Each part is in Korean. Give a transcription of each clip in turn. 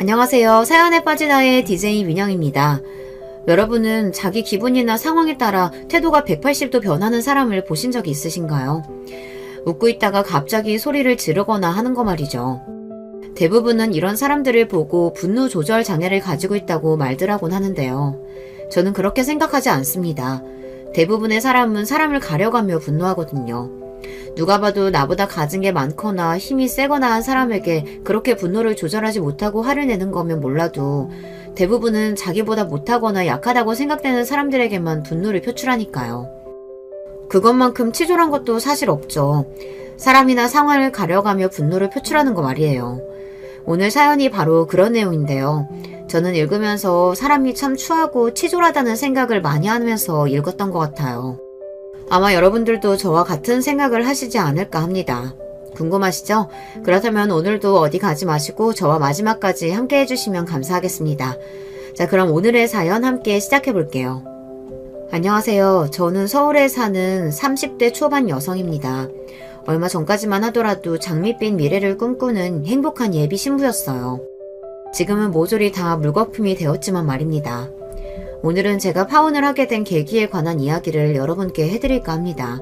안녕하세요. 사연에 빠진 아이의 DJ 민영입니다. 여러분은 자기 기분이나 상황에 따라 태도가 180도 변하는 사람을 보신 적이 있으신가요? 웃고 있다가 갑자기 소리를 지르거나 하는 거 말이죠. 대부분은 이런 사람들을 보고 분노 조절 장애를 가지고 있다고 말들 하곤 하는데요. 저는 그렇게 생각하지 않습니다. 대부분의 사람은 사람을 가려가며 분노하거든요. 누가 봐도 나보다 가진 게 많거나 힘이 세거나 한 사람에게 그렇게 분노를 조절하지 못하고 화를 내는 거면 몰라도 대부분은 자기보다 못하거나 약하다고 생각되는 사람들에게만 분노를 표출하니까요. 그것만큼 치졸한 것도 사실 없죠. 사람이나 상황을 가려가며 분노를 표출하는 거 말이에요. 오늘 사연이 바로 그런 내용인데요. 저는 읽으면서 사람이 참 추하고 치졸하다는 생각을 많이 하면서 읽었던 것 같아요. 아마 여러분들도 저와 같은 생각을 하시지 않을까 합니다. 궁금하시죠? 그렇다면 오늘도 어디 가지 마시고 저와 마지막까지 함께 해주시면 감사하겠습니다. 자, 그럼 오늘의 사연 함께 시작해 볼게요. 안녕하세요. 저는 서울에 사는 30대 초반 여성입니다. 얼마 전까지만 하더라도 장밋빛 미래를 꿈꾸는 행복한 예비 신부였어요. 지금은 모조리 다 물거품이 되었지만 말입니다. 오늘은 제가 파혼을 하게 된 계기에 관한 이야기를 여러분께 해드릴까 합니다.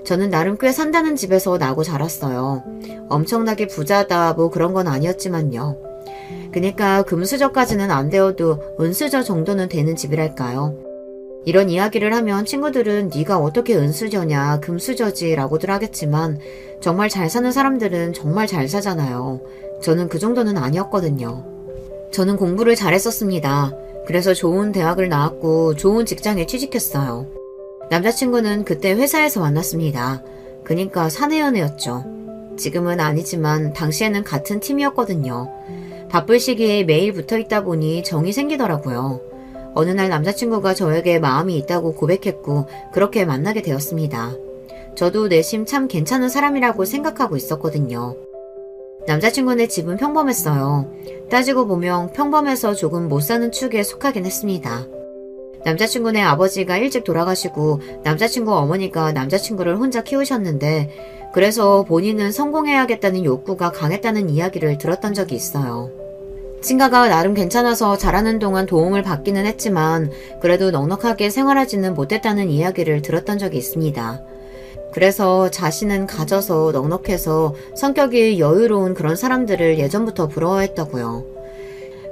저는 나름 꽤 산다는 집에서 나고 자랐어요. 엄청나게 부자다 뭐 그런 건 아니었지만요. 그니까 금수저까지는 안 되어도 은수저 정도는 되는 집이랄까요. 이런 이야기를 하면 친구들은 네가 어떻게 은수저냐 금수저지 라고들 하겠지만 정말 잘 사는 사람들은 정말 잘 사잖아요. 저는 그 정도는 아니었거든요. 저는 공부를 잘했었습니다. 그래서 좋은 대학을 나왔고 좋은 직장에 취직했어요. 남자친구는 그때 회사에서 만났습니다. 그니까 사내연애였죠. 지금은 아니지만 당시에는 같은 팀이었거든요. 바쁠 시기에 매일 붙어있다 보니 정이 생기더라고요. 어느 날 남자친구가 저에게 마음이 있다고 고백했고 그렇게 만나게 되었습니다. 저도 내심 참 괜찮은 사람이라고 생각하고 있었거든요. 남자친구네 집은 평범했어요. 따지고 보면 평범해서 조금 못 사는 축에 속하긴 했습니다. 남자친구네 아버지가 일찍 돌아가시고 남자친구 어머니가 남자친구를 혼자 키우셨는데 그래서 본인은 성공해야겠다는 욕구가 강했다는 이야기를 들었던 적이 있어요. 친가가 나름 괜찮아서 자라는 동안 도움을 받기는 했지만 그래도 넉넉하게 생활하지는 못했다는 이야기를 들었던 적이 있습니다. 그래서 자신은 가져서 넉넉해서 성격이 여유로운 그런 사람들을 예전부터 부러워했다고요.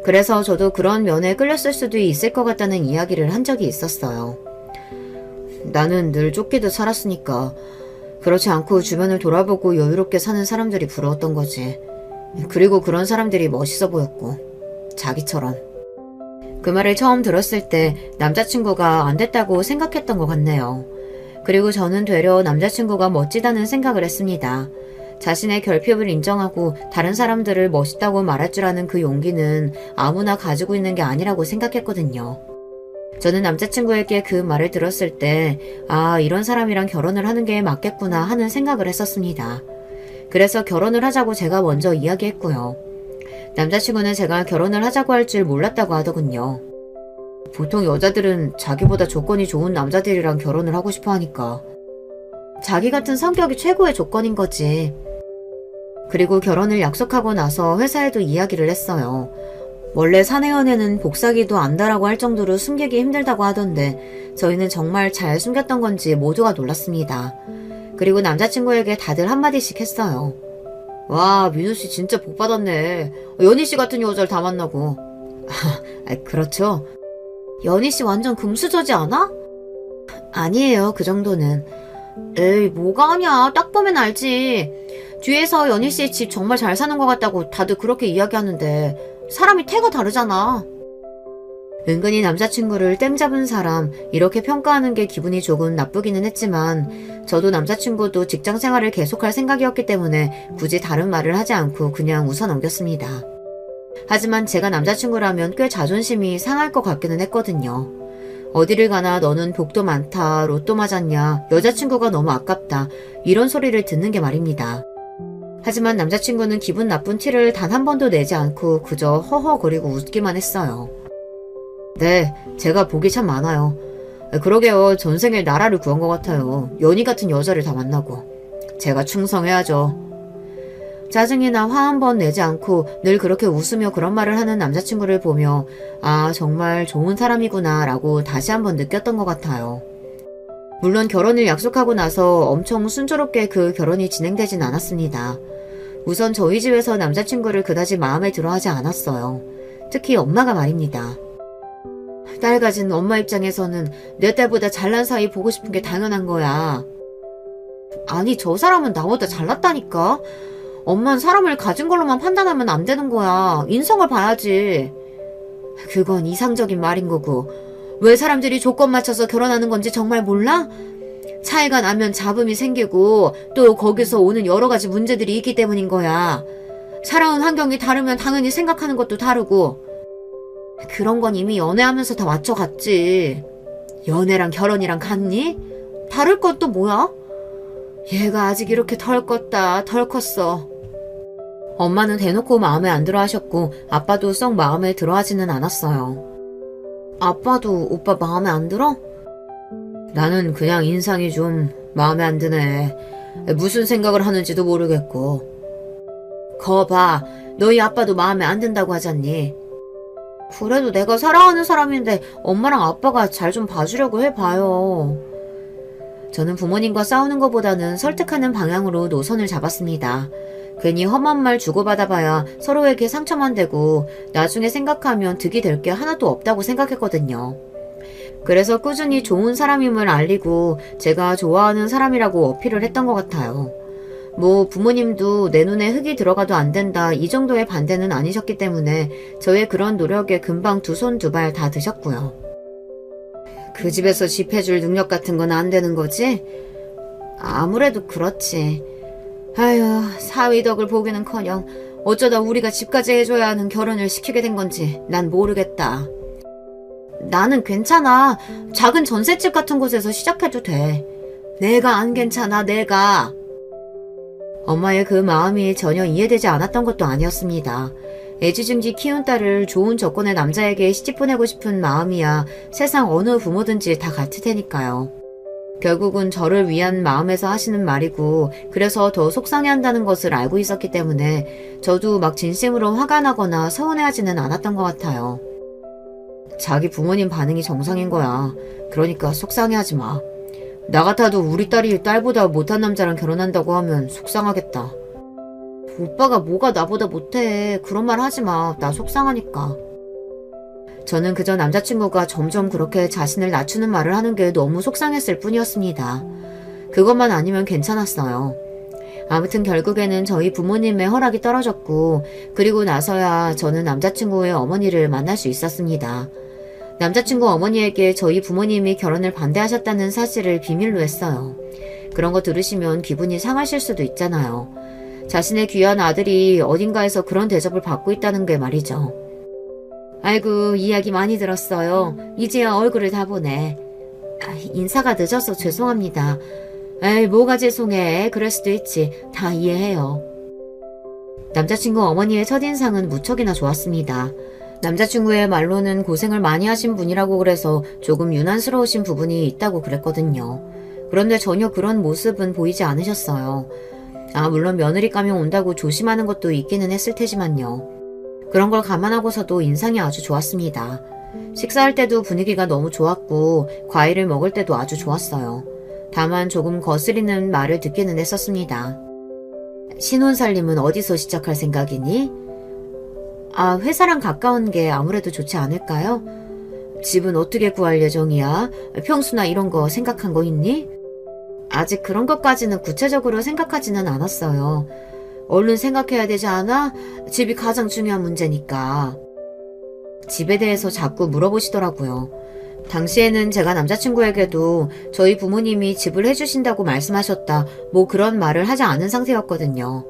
그래서 저도 그런 면에 끌렸을 수도 있을 것 같다는 이야기를 한 적이 있었어요. 나는 늘 쫓기듯 살았으니까 그렇지 않고 주변을 돌아보고 여유롭게 사는 사람들이 부러웠던 거지. 그리고 그런 사람들이 멋있어 보였고 자기처럼. 그 말을 처음 들었을 때 남자친구가 안 됐다고 생각했던 것 같네요. 그리고 저는 되려 남자친구가 멋지다는 생각을 했습니다. 자신의 결핍을 인정하고 다른 사람들을 멋있다고 말할 줄 아는 그 용기는 아무나 가지고 있는 게 아니라고 생각했거든요. 저는 남자친구에게 그 말을 들었을 때 이런 사람이랑 결혼을 하는 게 맞겠구나 하는 생각을 했었습니다. 그래서 결혼을 하자고 제가 먼저 이야기했고요. 남자친구는 제가 결혼을 하자고 할 줄 몰랐다고 하더군요. 보통 여자들은 자기보다 조건이 좋은 남자들이랑 결혼을 하고 싶어 하니까. 자기 같은 성격이 최고의 조건인 거지. 그리고 결혼을 약속하고 나서 회사에도 이야기를 했어요. 원래 사내연애는 복사기도 안다라고 할 정도로 숨기기 힘들다고 하던데 저희는 정말 잘 숨겼던 건지 모두가 놀랐습니다. 그리고 남자친구에게 다들 한마디씩 했어요. 와, 민우씨 진짜 복받았네. 연희씨 같은 여자를 다 만나고. 그렇죠. 연희씨 완전 금수저지 않아? 아니에요, 그 정도는. 에이, 뭐가 아냐. 딱 보면 알지. 뒤에서 연희씨 집 정말 잘 사는 것 같다고 다들 그렇게 이야기하는데 사람이 태가 다르잖아. 은근히 남자친구를 땡 잡은 사람 이렇게 평가하는 게 기분이 조금 나쁘기는 했지만 저도 남자친구도 직장생활을 계속할 생각이었기 때문에 굳이 다른 말을 하지 않고 그냥 웃어 넘겼습니다. 하지만 제가 남자친구라면 꽤 자존심이 상할 것 같기는 했거든요. 어디를 가나 너는 복도 많다, 로또 맞았냐, 여자친구가 너무 아깝다 이런 소리를 듣는 게 말입니다. 하지만 남자친구는 기분 나쁜 티를 단 한 번도 내지 않고 그저 허허거리고 웃기만 했어요. 네, 제가 복이 참 많아요. 그러게요. 전생에 나라를 구한 것 같아요. 연희 같은 여자를 다 만나고. 제가 충성해야죠. 짜증이나 화 한 번 내지 않고 늘 그렇게 웃으며 그런 말을 하는 남자친구를 보며 아, 정말 좋은 사람이구나 라고 다시 한번 느꼈던 것 같아요. 물론 결혼을 약속하고 나서 엄청 순조롭게 그 결혼이 진행되진 않았습니다. 우선 저희 집에서 남자친구를 그다지 마음에 들어하지 않았어요. 특히 엄마가 말입니다. 딸 가진 엄마 입장에서는 내 딸보다 잘난 사이 보고 싶은 게 당연한 거야. 아니, 저 사람은 나보다 잘났다니까. 엄마는 사람을 가진 걸로만 판단하면 안 되는 거야. 인성을 봐야지. 그건 이상적인 말인 거고. 왜 사람들이 조건 맞춰서 결혼하는 건지 정말 몰라? 차이가 나면 잡음이 생기고 또 거기서 오는 여러 가지 문제들이 있기 때문인 거야. 살아온 환경이 다르면 당연히 생각하는 것도 다르고. 그런 건 이미 연애하면서 다 맞춰갔지. 연애랑 결혼이랑 같니? 다를 건 또 뭐야? 얘가 아직 이렇게 덜 컸다, 덜 컸어. 엄마는 대놓고 마음에 안 들어 하셨고 아빠도 썩 마음에 들어 하지는 않았어요. 아빠도 오빠 마음에 안 들어? 나는 그냥 인상이 좀 마음에 안 드네. 무슨 생각을 하는지도 모르겠고. 거 봐, 너희 아빠도 마음에 안 든다고 하잖니. 그래도 내가 사랑하는 사람인데 엄마랑 아빠가 잘 좀 봐주려고 해봐요. 저는 부모님과 싸우는 것보다는 설득하는 방향으로 노선을 잡았습니다. 괜히 험한 말 주고받아봐야 서로에게 상처만 되고 나중에 생각하면 득이 될 게 하나도 없다고 생각했거든요. 그래서 꾸준히 좋은 사람임을 알리고 제가 좋아하는 사람이라고 어필을 했던 것 같아요. 뭐 부모님도 내 눈에 흙이 들어가도 안 된다 이 정도의 반대는 아니셨기 때문에 저의 그런 노력에 금방 두 손 두 발 다 드셨고요. 그 집에서 집 해줄 능력 같은 건 안 되는 거지? 아무래도 그렇지. 아휴, 사위 덕을 보기는커녕 어쩌다 우리가 집까지 해줘야 하는 결혼을 시키게 된 건지 난 모르겠다. 나는 괜찮아. 작은 전셋집 같은 곳에서 시작해도 돼. 내가 안 괜찮아, 내가. 엄마의 그 마음이 전혀 이해되지 않았던 것도 아니었습니다. 애지중지 키운 딸을 좋은 조건의 남자에게 시집 보내고 싶은 마음이야 세상 어느 부모든지 다 같을 테니까요. 결국은 저를 위한 마음에서 하시는 말이고 그래서 더 속상해한다는 것을 알고 있었기 때문에 저도 막 진심으로 화가 나거나 서운해하지는 않았던 것 같아요. 자기 부모님 반응이 정상인 거야. 그러니까 속상해하지 마. 나 같아도 우리 딸이 딸보다 못한 남자랑 결혼한다고 하면 속상하겠다. 오빠가 뭐가 나보다 못해. 그런 말 하지 마. 나 속상하니까. 저는 그저 남자친구가 점점 그렇게 자신을 낮추는 말을 하는 게 너무 속상했을 뿐이었습니다. 그것만 아니면 괜찮았어요. 아무튼 결국에는 저희 부모님의 허락이 떨어졌고 그리고 나서야 저는 남자친구의 어머니를 만날 수 있었습니다. 남자친구 어머니에게 저희 부모님이 결혼을 반대하셨다는 사실을 비밀로 했어요. 그런 거 들으시면 기분이 상하실 수도 있잖아요. 자신의 귀한 아들이 어딘가에서 그런 대접을 받고 있다는 게 말이죠. 아이고, 이야기 많이 들었어요. 이제야 얼굴을 다 보네. 인사가 늦어서 죄송합니다. 에이, 뭐가 죄송해. 그럴 수도 있지. 다 이해해요. 남자친구 어머니의 첫인상은 무척이나 좋았습니다. 남자친구의 말로는 고생을 많이 하신 분이라고 그래서 조금 유난스러우신 부분이 있다고 그랬거든요. 그런데 전혀 그런 모습은 보이지 않으셨어요. 물론 며느리감이 온다고 조심하는 것도 있기는 했을 테지만요. 그런 걸 감안하고서도 인상이 아주 좋았습니다. 식사할 때도 분위기가 너무 좋았고 과일을 먹을 때도 아주 좋았어요. 다만 조금 거스리는 말을 듣기는 했었습니다. 신혼살림은 어디서 시작할 생각이니? 회사랑 가까운 게 아무래도 좋지 않을까요? 집은 어떻게 구할 예정이야? 평수나 이런 거 생각한 거 있니? 아직 그런 것까지는 구체적으로 생각하지는 않았어요. 얼른 생각해야 되지 않아? 집이 가장 중요한 문제니까. 집에 대해서 자꾸 물어보시더라고요. 당시에는 제가 남자친구에게도 저희 부모님이 집을 해주신다고 말씀하셨다 뭐 그런 말을 하지 않은 상태였거든요.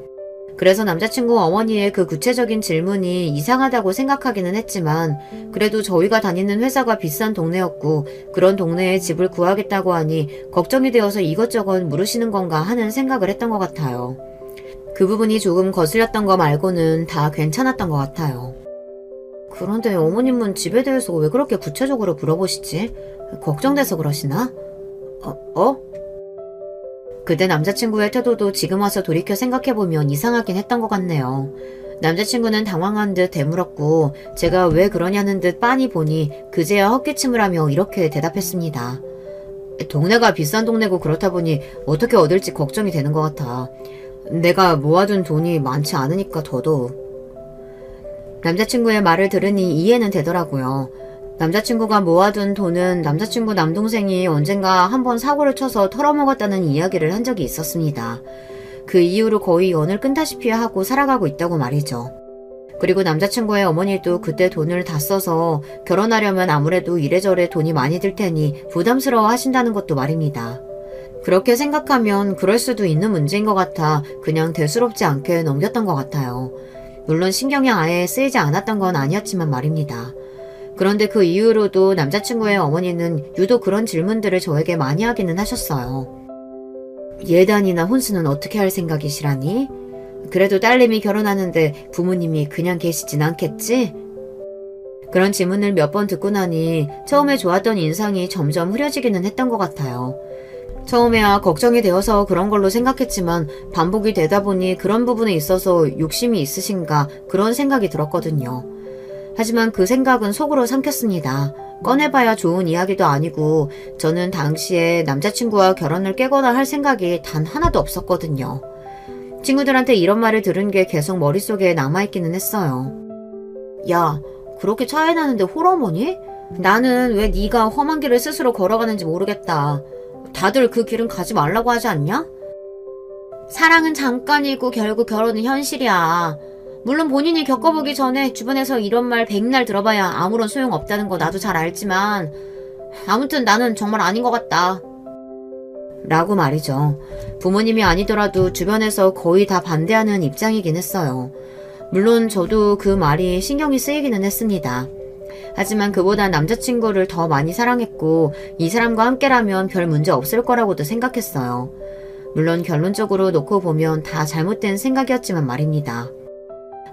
그래서 남자친구 어머니의 그 구체적인 질문이 이상하다고 생각하기는 했지만 그래도 저희가 다니는 회사가 비싼 동네였고 그런 동네에 집을 구하겠다고 하니 걱정이 되어서 이것저것 물으시는 건가 하는 생각을 했던 것 같아요. 그 부분이 조금 거슬렸던 거 말고는 다 괜찮았던 것 같아요. 그런데 어머님은 집에 대해서 왜 그렇게 구체적으로 물어보시지? 걱정돼서 그러시나? 그때 남자친구의 태도도 지금 와서 돌이켜 생각해보면 이상하긴 했던 것 같네요. 남자친구는 당황한 듯 되물었고 제가 왜 그러냐는 듯 빤히 보니 그제야 헛기침을 하며 이렇게 대답했습니다. 동네가 비싼 동네고 그렇다 보니 어떻게 얻을지 걱정이 되는 것 같아. 내가 모아둔 돈이 많지 않으니까 더더욱. 남자친구의 말을 들으니 이해는 되더라고요. 남자친구가 모아둔 돈은 남자친구 남동생이 언젠가 한번 사고를 쳐서 털어먹었다는 이야기를 한 적이 있었습니다. 그 이후로 거의 연을 끈다시피 하고 살아가고 있다고 말이죠. 그리고 남자친구의 어머니도 그때 돈을 다 써서 결혼하려면 아무래도 이래저래 돈이 많이 들 테니 부담스러워 하신다는 것도 말입니다. 그렇게 생각하면 그럴 수도 있는 문제인 것 같아 그냥 대수롭지 않게 넘겼던 것 같아요. 물론 신경이 아예 쓰이지 않았던 건 아니었지만 말입니다. 그런데 그 이후로도 남자친구의 어머니는 유독 그런 질문들을 저에게 많이 하기는 하셨어요. 예단이나 혼수는 어떻게 할 생각이시라니? 그래도 딸내미 결혼하는데 부모님이 그냥 계시진 않겠지? 그런 질문을 몇 번 듣고 나니 처음에 좋았던 인상이 점점 흐려지기는 했던 것 같아요. 처음에야 걱정이 되어서 그런 걸로 생각했지만 반복이 되다 보니 그런 부분에 있어서 욕심이 있으신가 그런 생각이 들었거든요. 하지만 그 생각은 속으로 삼켰습니다. 꺼내봐야 좋은 이야기도 아니고 저는 당시에 남자친구와 결혼을 깨거나 할 생각이 단 하나도 없었거든요. 친구들한테 이런 말을 들은 게 계속 머릿속에 남아있기는 했어요. 야, 그렇게 차이 나는데 홀어머니? 나는 왜 네가 험한 길을 스스로 걸어가는지 모르겠다. 다들 그 길은 가지 말라고 하지 않냐? 사랑은 잠깐이고 결국 결혼은 현실이야. 물론 본인이 겪어보기 전에 주변에서 이런 말 백날 들어봐야 아무런 소용없다는 거 나도 잘 알지만 아무튼 나는 정말 아닌 것 같다. 라고 말이죠. 부모님이 아니더라도 주변에서 거의 다 반대하는 입장이긴 했어요. 물론 저도 그 말이 신경이 쓰이기는 했습니다. 하지만 그보다 남자친구를 더 많이 사랑했고 이 사람과 함께라면 별 문제 없을 거라고도 생각했어요. 물론 결론적으로 놓고 보면 다 잘못된 생각이었지만 말입니다.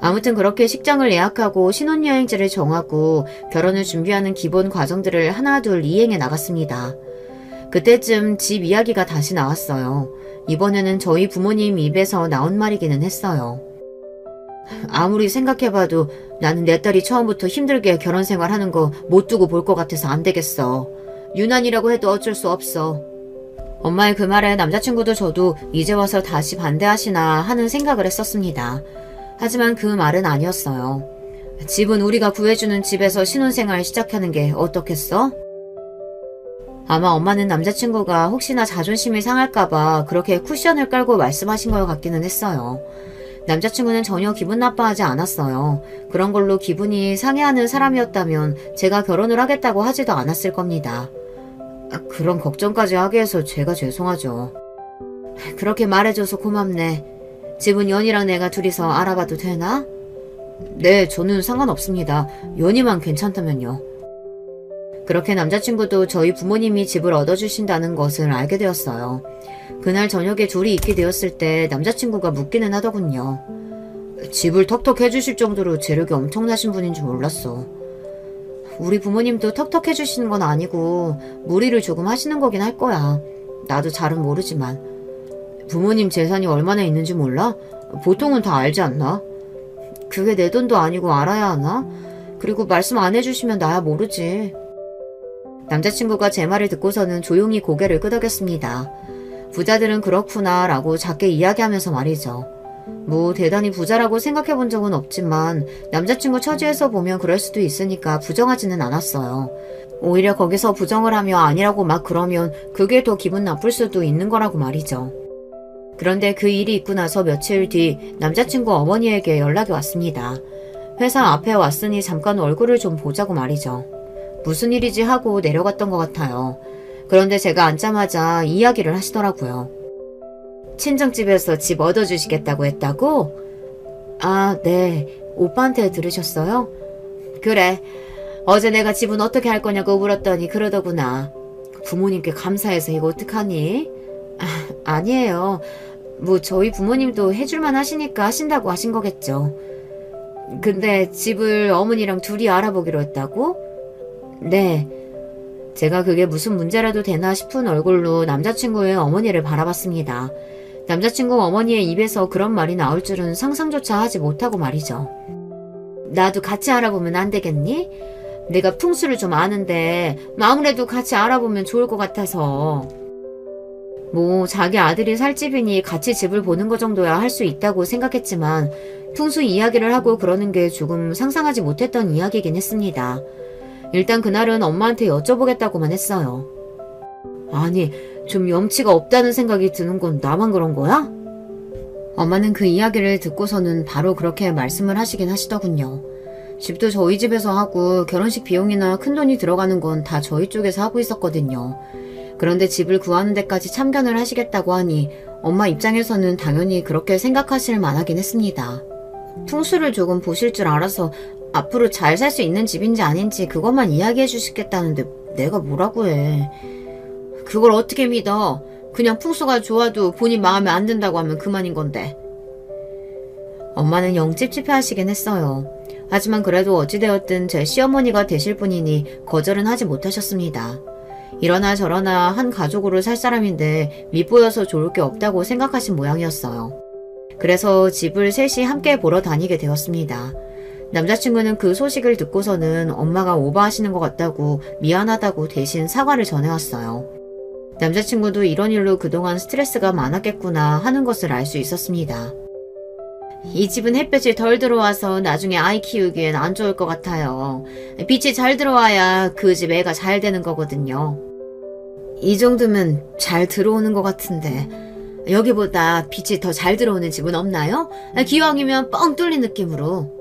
아무튼 그렇게 식장을 예약하고 신혼여행지를 정하고 결혼을 준비하는 기본 과정들을 하나둘 이행해 나갔습니다. 그때쯤 집 이야기가 다시 나왔어요. 이번에는 저희 부모님 입에서 나온 말이기는 했어요. 아무리 생각해봐도 나는 내 딸이 처음부터 힘들게 결혼 생활하는 거 못 두고 볼 것 같아서 안 되겠어. 유난이라고 해도 어쩔 수 없어. 엄마의 그 말에 남자친구도 저도 이제 와서 다시 반대하시나 하는 생각을 했었습니다. 하지만 그 말은 아니었어요. 집은 우리가 구해주는 집에서 신혼생활 시작하는 게 어떻겠어? 아마 엄마는 남자친구가 혹시나 자존심이 상할까봐 그렇게 쿠션을 깔고 말씀하신 것 같기는 했어요. 남자친구는 전혀 기분 나빠하지 않았어요. 그런 걸로 기분이 상해하는 사람이었다면 제가 결혼을 하겠다고 하지도 않았을 겁니다. 그런 걱정까지 하게 해서 제가 죄송하죠. 그렇게 말해줘서 고맙네. 집은 연이랑 내가 둘이서 알아봐도 되나? 네, 저는 상관없습니다. 연이만 괜찮다면요. 그렇게 남자친구도 저희 부모님이 집을 얻어주신다는 것을 알게 되었어요. 그날 저녁에 둘이 있게 되었을 때 남자친구가 묻기는 하더군요. 집을 턱턱 해주실 정도로 재력이 엄청나신 분인 줄 몰랐어. 우리 부모님도 턱턱 해주시는 건 아니고 무리를 조금 하시는 거긴 할 거야. 나도 잘은 모르지만. 부모님 재산이 얼마나 있는지 몰라? 보통은 다 알지 않나? 그게 내 돈도 아니고 알아야 하나? 그리고 말씀 안 해주시면 나야 모르지. 남자친구가 제 말을 듣고서는 조용히 고개를 끄덕였습니다. 부자들은 그렇구나 라고 작게 이야기하면서 말이죠. 뭐 대단히 부자라고 생각해 본 적은 없지만 남자친구 처지에서 보면 그럴 수도 있으니까 부정하지는 않았어요. 오히려 거기서 부정을 하며 아니라고 막 그러면 그게 더 기분 나쁠 수도 있는 거라고 말이죠. 그런데 그 일이 있고 나서 며칠 뒤 남자친구 어머니에게 연락이 왔습니다. 회사 앞에 왔으니 잠깐 얼굴을 좀 보자고 말이죠. 무슨 일이지 하고 내려갔던 것 같아요. 그런데 제가 앉자마자 이야기를 하시더라고요. 친정집에서 집 얻어주시겠다고 했다고? 아, 네. 오빠한테 들으셨어요? 그래. 어제 내가 집은 어떻게 할 거냐고 물었더니 그러더구나. 부모님께 감사해서 이거 어떡하니? 아니에요. 뭐 저희 부모님도 해줄만 하시니까 하신다고 하신 거겠죠. 근데 집을 어머니랑 둘이 알아보기로 했다고? 네. 제가 그게 무슨 문제라도 되나 싶은 얼굴로 남자친구의 어머니를 바라봤습니다. 남자친구 어머니의 입에서 그런 말이 나올 줄은 상상조차 하지 못하고 말이죠. 나도 같이 알아보면 안 되겠니? 내가 풍수를 좀 아는데 아무래도 같이 알아보면 좋을 것 같아서. 뭐 자기 아들이 살 집이니 같이 집을 보는 거 정도야 할 수 있다고 생각했지만 풍수 이야기를 하고 그러는 게 조금 상상하지 못했던 이야기이긴 했습니다. 일단 그날은 엄마한테 여쭤보겠다고만 했어요. 아니, 좀 염치가 없다는 생각이 드는 건 나만 그런 거야? 엄마는 그 이야기를 듣고서는 바로 그렇게 말씀을 하시긴 하시더군요. 집도 저희 집에서 하고 결혼식 비용이나 큰돈이 들어가는 건 다 저희 쪽에서 하고 있었거든요. 그런데 집을 구하는 데까지 참견을 하시겠다고 하니 엄마 입장에서는 당연히 그렇게 생각하실 만하긴 했습니다. 풍수를 조금 보실 줄 알아서 앞으로 잘 살 수 있는 집인지 아닌지 그것만 이야기해 주시겠다는데 내가 뭐라고 해. 그걸 어떻게 믿어? 그냥 풍수가 좋아도 본인 마음에 안 든다고 하면 그만인 건데. 엄마는 영 찝찝해하시긴 했어요. 하지만 그래도 어찌되었든 제 시어머니가 되실 분이니 거절은 하지 못하셨습니다. 이러나 저러나 한 가족으로 살 사람인데 밉보여서 좋을 게 없다고 생각하신 모양이었어요. 그래서 집을 셋이 함께 보러 다니게 되었습니다. 남자친구는 그 소식을 듣고서는 엄마가 오버하시는 것 같다고 미안하다고 대신 사과를 전해왔어요. 남자친구도 이런 일로 그동안 스트레스가 많았겠구나 하는 것을 알 수 있었습니다. 이 집은 햇볕이 덜 들어와서 나중에 아이 키우기엔 안 좋을 것 같아요. 빛이 잘 들어와야 그 집 애가 잘 되는 거거든요. 이 정도면 잘 들어오는 것 같은데 여기보다 빛이 더 잘 들어오는 집은 없나요? 기왕이면 뻥 뚫린 느낌으로.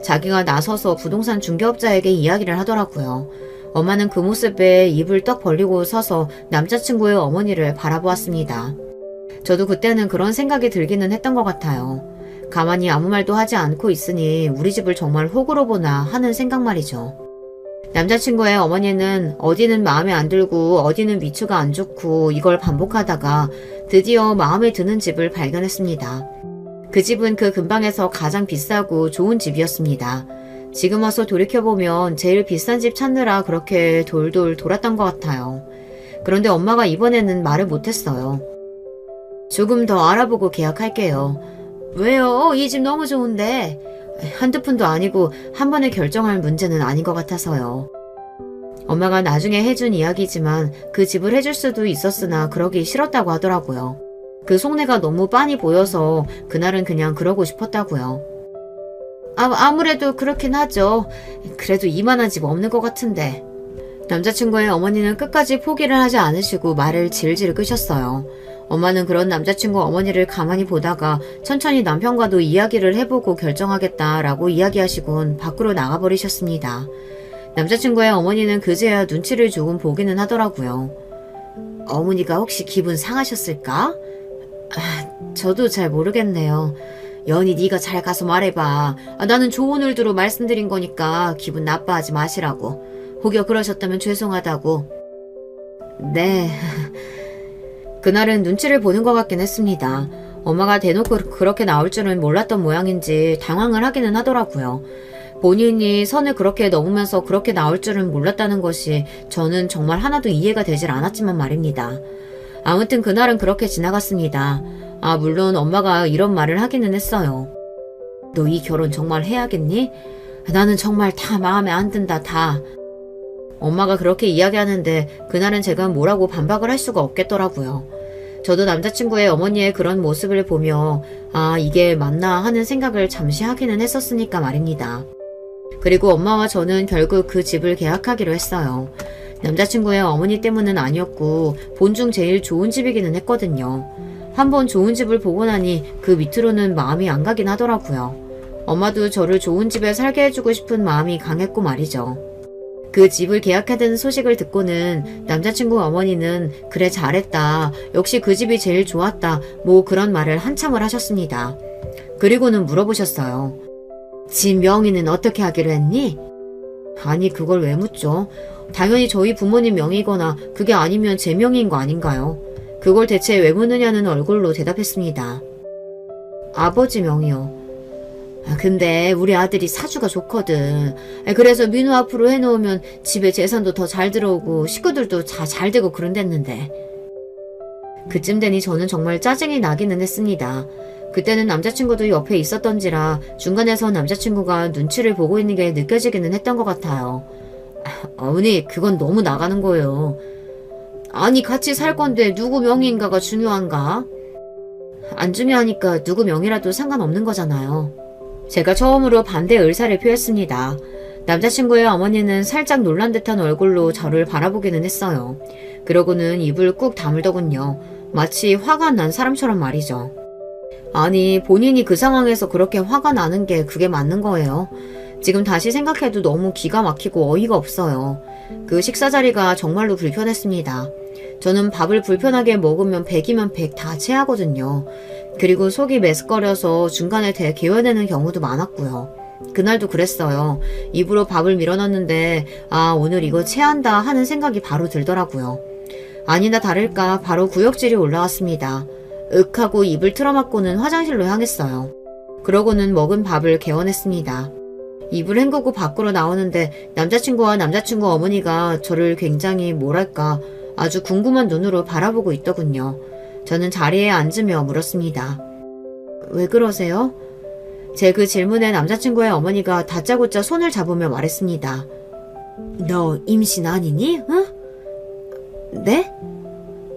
자기가 나서서 부동산 중개업자에게 이야기를 하더라고요. 엄마는 그 모습에 입을 떡 벌리고 서서 남자친구의 어머니를 바라보았습니다. 저도 그때는 그런 생각이 들기는 했던 것 같아요. 가만히 아무 말도 하지 않고 있으니 우리 집을 정말 호구로 보나 하는 생각 말이죠. 남자친구의 어머니는 어디는 마음에 안 들고 어디는 위치가 안 좋고 이걸 반복하다가 드디어 마음에 드는 집을 발견했습니다. 그 집은 그 근방에서 가장 비싸고 좋은 집이었습니다. 지금 와서 돌이켜보면 제일 비싼 집 찾느라 그렇게 돌돌 돌았던 것 같아요. 그런데 엄마가 이번에는 말을 못했어요. 조금 더 알아보고 계약할게요. 왜요? 이 집 너무 좋은데. 한두 푼도 아니고 한 번에 결정할 문제는 아닌 것 같아서요. 엄마가 나중에 해준 이야기지만 그 집을 해줄 수도 있었으나 그러기 싫었다고 하더라고요. 그 속내가 너무 빤히 보여서 그날은 그냥 그러고 싶었다고요. 아무래도 그렇긴 하죠. 그래도 이만한 집 없는 것 같은데. 남자친구의 어머니는 끝까지 포기를 하지 않으시고 말을 질질 끄셨어요. 엄마는 그런 남자친구 어머니를 가만히 보다가 천천히 남편과도 이야기를 해보고 결정하겠다라고 이야기하시곤 밖으로 나가버리셨습니다. 남자친구의 어머니는 그제야 눈치를 조금 보기는 하더라고요. 어머니가 혹시 기분 상하셨을까? 저도 잘 모르겠네요. 연희 네가 잘 가서 말해봐. 나는 좋은 의도로 말씀드린 거니까 기분 나빠하지 마시라고. 혹여 그러셨다면 죄송하다고. 네. 그날은 눈치를 보는 것 같긴 했습니다. 엄마가 대놓고 그렇게 나올 줄은 몰랐던 모양인지 당황을 하기는 하더라고요. 본인이 선을 그렇게 넘으면서 그렇게 나올 줄은 몰랐다는 것이 저는 정말 하나도 이해가 되질 않았지만 말입니다. 아무튼 그날은 그렇게 지나갔습니다. 물론 엄마가 이런 말을 하기는 했어요. 너 이 결혼 정말 해야겠니? 나는 정말 다 마음에 안 든다, 다. 엄마가 그렇게 이야기하는데 그날은 제가 뭐라고 반박을 할 수가 없겠더라고요. 저도 남자친구의 어머니의 그런 모습을 보며 이게 맞나 하는 생각을 잠시 하기는 했었으니까 말입니다. 그리고 엄마와 저는 결국 그 집을 계약하기로 했어요. 남자친구의 어머니 때문은 아니었고 본중 제일 좋은 집이기는 했거든요. 한번 좋은 집을 보고 나니 그 밑으로는 마음이 안 가긴 하더라고요. 엄마도 저를 좋은 집에 살게 해주고 싶은 마음이 강했고 말이죠. 그 집을 계약하던 소식을 듣고는 남자친구 어머니는 그래 잘했다. 역시 그 집이 제일 좋았다. 뭐 그런 말을 한참을 하셨습니다. 그리고는 물어보셨어요. 집 명의는 어떻게 하기로 했니? 아니 그걸 왜 묻죠? 당연히 저희 부모님 명의거나 그게 아니면 제 명의인 거 아닌가요? 그걸 대체 왜 묻느냐는 얼굴로 대답했습니다. 아버지 명의요. 근데 우리 아들이 사주가 좋거든. 그래서 민호 앞으로 해놓으면 집에 재산도 더 잘 들어오고 식구들도 다 잘 되고 그런댔는데. 그쯤 되니 저는 정말 짜증이 나기는 했습니다. 그때는 남자친구도 옆에 있었던지라 중간에서 남자친구가 눈치를 보고 있는 게 느껴지기는 했던 것 같아요. 어머니, 그건 너무 나가는 거예요. 아니, 같이 살 건데 누구 명의인가가 중요한가? 안 중요하니까 누구 명의라도 상관없는 거잖아요. 제가 처음으로 반대 의사를 표했습니다. 남자친구의 어머니는 살짝 놀란 듯한 얼굴로 저를 바라보기는 했어요. 그러고는 입을 꾹 다물더군요. 마치 화가 난 사람처럼 말이죠. 아니, 본인이 그 상황에서 그렇게 화가 나는 게 그게 맞는 거예요. 지금 다시 생각해도 너무 기가 막히고 어이가 없어요. 그 식사 자리가 정말로 불편했습니다. 저는 밥을 불편하게 먹으면 100이면 100 다 체하거든요. 그리고 속이 메스꺼려서 중간에 개어내는 경우도 많았고요. 그날도 그랬어요. 입으로 밥을 밀어넣는데 아, 오늘 이거 체한다 하는 생각이 바로 들더라고요. 아니나 다를까 바로 구역질이 올라왔습니다. 윽 하고 입을 틀어막고는 화장실로 향했어요. 그러고는 먹은 밥을 개어냈습니다. 입을 헹구고 밖으로 나오는데 남자친구와 남자친구 어머니가 저를 굉장히 뭐랄까 아주 궁금한 눈으로 바라보고 있더군요. 저는 자리에 앉으며 물었습니다. 왜 그러세요? 제 그 질문에 남자친구의 어머니가 다짜고짜 손을 잡으며 말했습니다. 너 임신 아니니? 응? 네?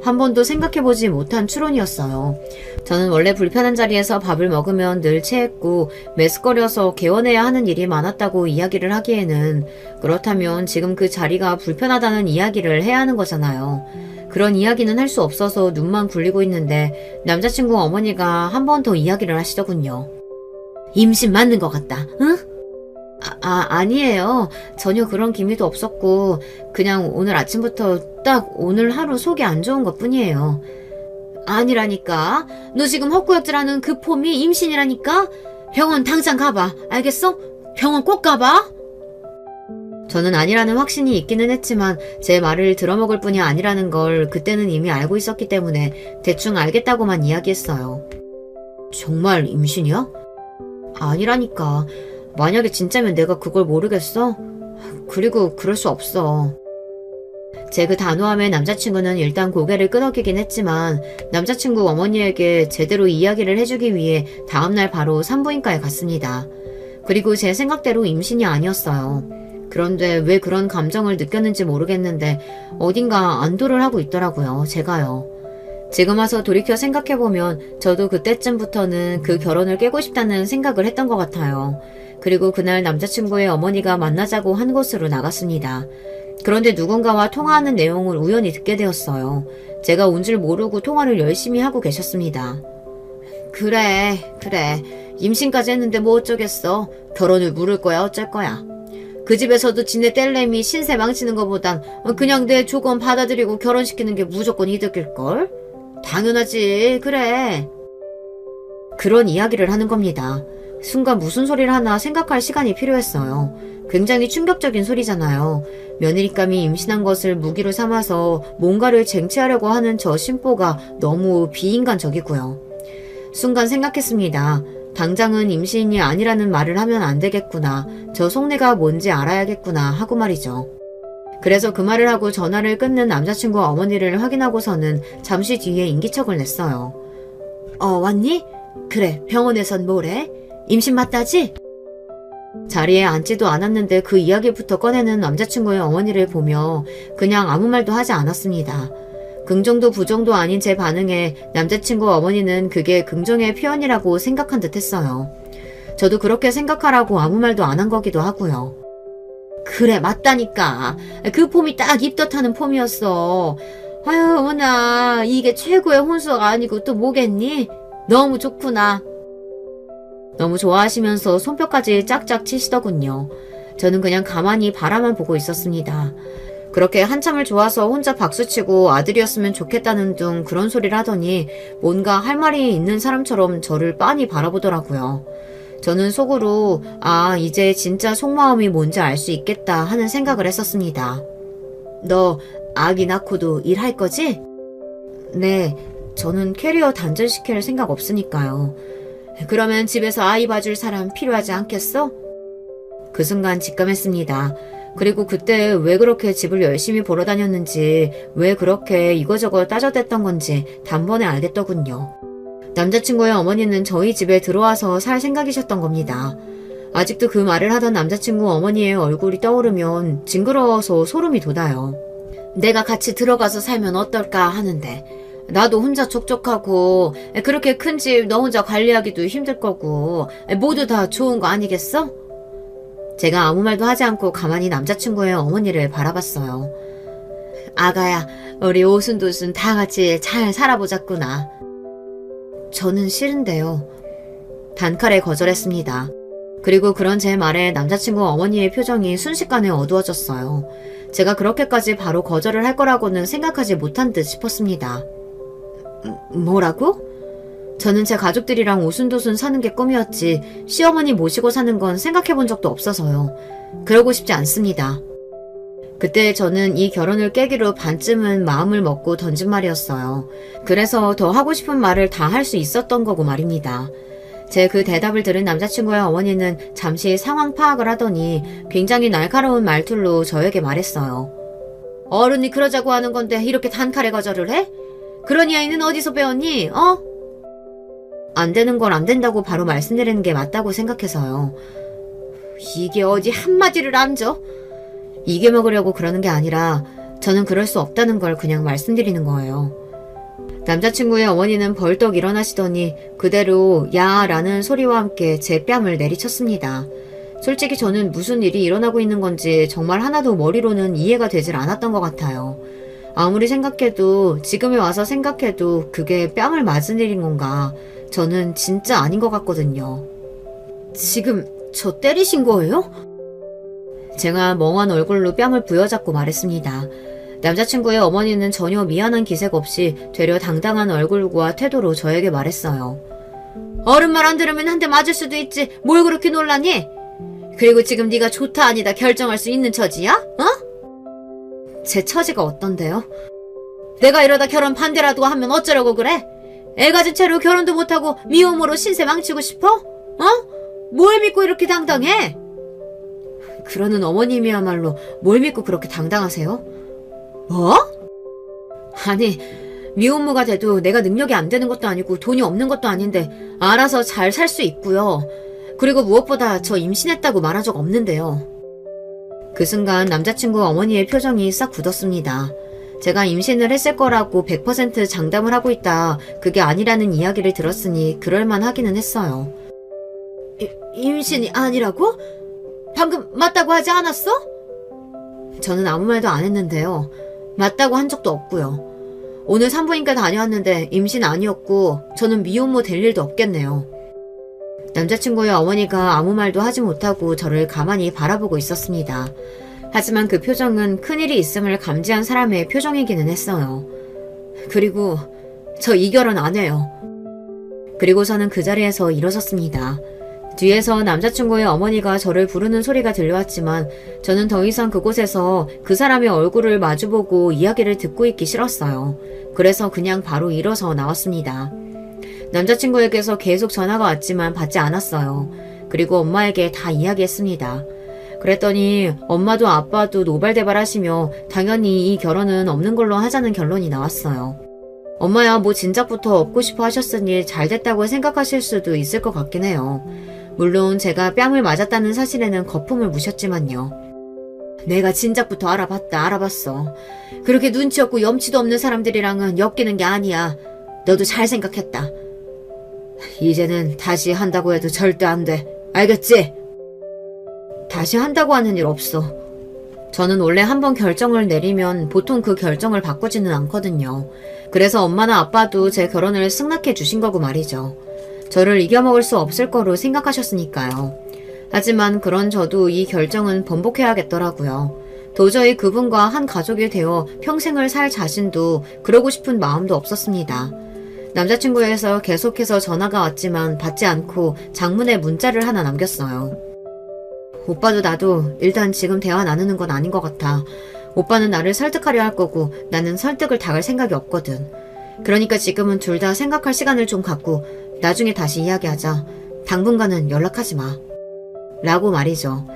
한 번도 생각해보지 못한 추론이었어요. 저는 원래 불편한 자리에서 밥을 먹으면 늘 체했고 메스꺼려서 개원해야 하는 일이 많았다고 이야기를 하기에는 그렇다면 지금 그 자리가 불편하다는 이야기를 해야 하는 거잖아요. 그런 이야기는 할 수 없어서 눈만 굴리고 있는데 남자친구 어머니가 한 번 더 이야기를 하시더군요. 임신 맞는 것 같다, 응? 아니에요. 전혀 그런 기미도 없었고 그냥 오늘 아침부터 딱 오늘 하루 속이 안 좋은 것 뿐이에요. 아니라니까. 너 지금 헛구역질하는 그 폼이 임신이라니까. 병원 당장 가봐. 알겠어? 병원 꼭 가봐. 저는 아니라는 확신이 있기는 했지만 제 말을 들어먹을 뿐이 아니라는 걸 그때는 이미 알고 있었기 때문에 대충 알겠다고만 이야기했어요. 정말 임신이야? 아니라니까. 만약에 진짜면 내가 그걸 모르겠어? 그리고 그럴 수 없어. 제 그 단호함에 남자친구는 일단 고개를 끄덕이긴 했지만 남자친구 어머니에게 제대로 이야기를 해주기 위해 다음날 바로 산부인과에 갔습니다. 그리고 제 생각대로 임신이 아니었어요. 그런데 왜 그런 감정을 느꼈는지 모르겠는데 어딘가 안도를 하고 있더라고요. 제가요. 지금 와서 돌이켜 생각해보면 저도 그때쯤부터는 그 결혼을 깨고 싶다는 생각을 했던 것 같아요. 그리고 그날 남자친구의 어머니가 만나자고 한 곳으로 나갔습니다. 그런데 누군가와 통화하는 내용을 우연히 듣게 되었어요. 제가 온 줄 모르고 통화를 열심히 하고 계셨습니다. 그래. 임신까지 했는데 뭐 어쩌겠어. 결혼을 물을 거야 어쩔 거야. 그 집에서도 지네 딸내미 신세 망치는 것보단 그냥 내 조건 받아들이고 결혼시키는 게 무조건 이득일걸? 당연하지. 그래. 그런 이야기를 하는 겁니다. 순간 무슨 소리를 하나 생각할 시간이 필요했어요. 굉장히 충격적인 소리잖아요. 며느리감이 임신한 것을 무기로 삼아서 뭔가를 쟁취하려고 하는 저 심보가 너무 비인간적이고요. 순간 생각했습니다. 당장은 임신이 아니라는 말을 하면 안 되겠구나. 저 속내가 뭔지 알아야겠구나 하고 말이죠. 그래서 그 말을 하고 전화를 끊는 남자친구 어머니를 확인하고서는 잠시 뒤에 인기척을 냈어요. 왔니? 그래, 병원에선 뭐래? 임신 맞다지? 자리에 앉지도 않았는데 그 이야기부터 꺼내는 남자친구의 어머니를 보며 그냥 아무 말도 하지 않았습니다. 긍정도 부정도 아닌 제 반응에 남자친구 어머니는 그게 긍정의 표현이라고 생각한 듯 했어요. 저도 그렇게 생각하라고 아무 말도 안 한 거기도 하고요. 그래, 맞다니까. 그 폼이 딱 입덧하는 폼이었어. 아유, 어머나, 이게 최고의 혼수가 아니고 또 뭐겠니? 너무 좋구나. 너무 좋아하시면서 손뼉까지 짝짝 치시더군요. 저는 그냥 가만히 바라만 보고 있었습니다. 그렇게 한참을 좋아서 혼자 박수치고 아들이었으면 좋겠다는 둥 그런 소리를 하더니 뭔가 할 말이 있는 사람처럼 저를 빤히 바라보더라고요. 저는 속으로 이제 진짜 속마음이 뭔지 알 수 있겠다 하는 생각을 했었습니다. 너 아기 낳고도 일할 거지? 네, 저는 캐리어 단절시킬 생각 없으니까요. 그러면 집에서 아이 봐줄 사람 필요하지 않겠어? 그 순간 직감했습니다. 그리고 그때 왜 그렇게 집을 열심히 보러 다녔는지, 왜 그렇게 이거저거 따져댔던 건지 단번에 알겠더군요. 남자친구의 어머니는 저희 집에 들어와서 살 생각이셨던 겁니다. 아직도 그 말을 하던 남자친구 어머니의 얼굴이 떠오르면 징그러워서 소름이 돋아요. 내가 같이 들어가서 살면 어떨까 하는데 나도 혼자 촉촉하고 그렇게 큰 집 너 혼자 관리하기도 힘들 거고 모두 다 좋은 거 아니겠어? 제가 아무 말도 하지 않고 가만히 남자친구의 어머니를 바라봤어요. 아가야, 우리 오순도순 다 같이 잘 살아보자꾸나. 저는 싫은데요. 단칼에 거절했습니다. 그리고 그런 제 말에 남자친구 어머니의 표정이 순식간에 어두워졌어요. 제가 그렇게까지 바로 거절을 할 거라고는 생각하지 못한 듯 싶었습니다. 뭐라고? 저는 제 가족들이랑 오순도순 사는 게 꿈이었지 시어머니 모시고 사는 건 생각해 본 적도 없어서요. 그러고 싶지 않습니다. 그때 저는 이 결혼을 깨기로 반쯤은 마음을 먹고 던진 말이었어요. 그래서 더 하고 싶은 말을 다 할 수 있었던 거고 말입니다. 제 그 대답을 들은 남자친구의 어머니는 잠시 상황 파악을 하더니 굉장히 날카로운 말투로 저에게 말했어요. 어른이 그러자고 하는 건데 이렇게 단칼에 거절을 해? 그런 이야기는 어디서 배웠니? 안 되는 걸 안 된다고 바로 말씀드리는 게 맞다고 생각해서요. 이게 어디 한마디를 안 줘? 이겨 먹으려고 그러는 게 아니라 저는 그럴 수 없다는 걸 그냥 말씀드리는 거예요. 남자친구의 어머니는 벌떡 일어나시더니 그대로 야 라는 소리와 함께 제 뺨을 내리쳤습니다. 솔직히 저는 무슨 일이 일어나고 있는 건지 정말 하나도 머리로는 이해가 되질 않았던 것 같아요. 아무리 생각해도 지금에 와서 생각해도 그게 뺨을 맞은 일인 건가 저는 진짜 아닌 것 같거든요. 지금 저 때리신 거예요? 제가 멍한 얼굴로 뺨을 부여잡고 말했습니다. 남자친구의 어머니는 전혀 미안한 기색 없이 되려 당당한 얼굴과 태도로 저에게 말했어요. 어른 말 안 들으면 한 대 맞을 수도 있지 뭘 그렇게 놀라니? 그리고 지금 네가 좋다 아니다 결정할 수 있는 처지야? 제 처지가 어떤데요? 내가 이러다 결혼 반대라도 하면 어쩌려고 그래? 애 가진 채로 결혼도 못하고 미혼모로 신세 망치고 싶어? 뭘 믿고 이렇게 당당해? 그러는 어머님이야말로 뭘 믿고 그렇게 당당하세요? 뭐? 아니, 미혼모가 돼도 내가 능력이 안 되는 것도 아니고 돈이 없는 것도 아닌데 알아서 잘 살 수 있고요. 그리고 무엇보다 저 임신했다고 말한 적 없는데요. 그 순간 남자친구 어머니의 표정이 싹 굳었습니다. 제가 임신을 했을 거라고 100% 장담을 하고 있다. 그게 아니라는 이야기를 들었으니 그럴만하기는 했어요. 임신이 아니라고? 방금 맞다고 하지 않았어? 저는 아무 말도 안 했는데요. 맞다고 한 적도 없고요. 오늘 산부인과 다녀왔는데 임신 아니었고 저는 미혼모 될 일도 없겠네요. 남자친구의 어머니가 아무 말도 하지 못하고 저를 가만히 바라보고 있었습니다. 하지만 그 표정은 큰일이 있음을 감지한 사람의 표정이기는 했어요. 그리고 저 이 결혼 안 해요. 그리고서는 그 자리에서 일어섰습니다. 뒤에서 남자친구의 어머니가 저를 부르는 소리가 들려왔지만 저는 더 이상 그곳에서 그 사람의 얼굴을 마주보고 이야기를 듣고 있기 싫었어요. 그래서 그냥 바로 일어서 나왔습니다. 남자친구에게서 계속 전화가 왔지만 받지 않았어요. 그리고 엄마에게 다 이야기했습니다. 그랬더니 엄마도 아빠도 노발대발하시며 당연히 이 결혼은 없는 걸로 하자는 결론이 나왔어요. 엄마야 뭐 진작부터 없고 싶어 하셨으니 잘 됐다고 생각하실 수도 있을 것 같긴 해요. 물론 제가 뺨을 맞았다는 사실에는 거품을 무셨지만요. 내가 진작부터 알아봤어. 그렇게 눈치 없고 염치도 없는 사람들이랑은 엮이는 게 아니야. 너도 잘 생각했다. 이제는 다시 한다고 해도 절대 안 돼. 알겠지? 다시 한다고 하는 일 없어. 저는 원래 한번 결정을 내리면 보통 그 결정을 바꾸지는 않거든요. 그래서 엄마나 아빠도 제 결혼을 승낙해 주신 거고 말이죠. 저를 이겨먹을 수 없을 거로 생각하셨으니까요. 하지만 그런 저도 이 결정은 번복해야겠더라고요. 도저히 그분과 한 가족이 되어 평생을 살 자신도 그러고 싶은 마음도 없었습니다. 남자친구에서 계속해서 전화가 왔지만 받지 않고 장문의 문자를 하나 남겼어요. 오빠도 나도 일단 지금 대화 나누는 건 아닌 것 같아. 오빠는 나를 설득하려 할 거고 나는 설득을 당할 생각이 없거든. 그러니까 지금은 둘 다 생각할 시간을 좀 갖고 나중에 다시 이야기하자. 당분간은 연락하지 마. 라고 말이죠.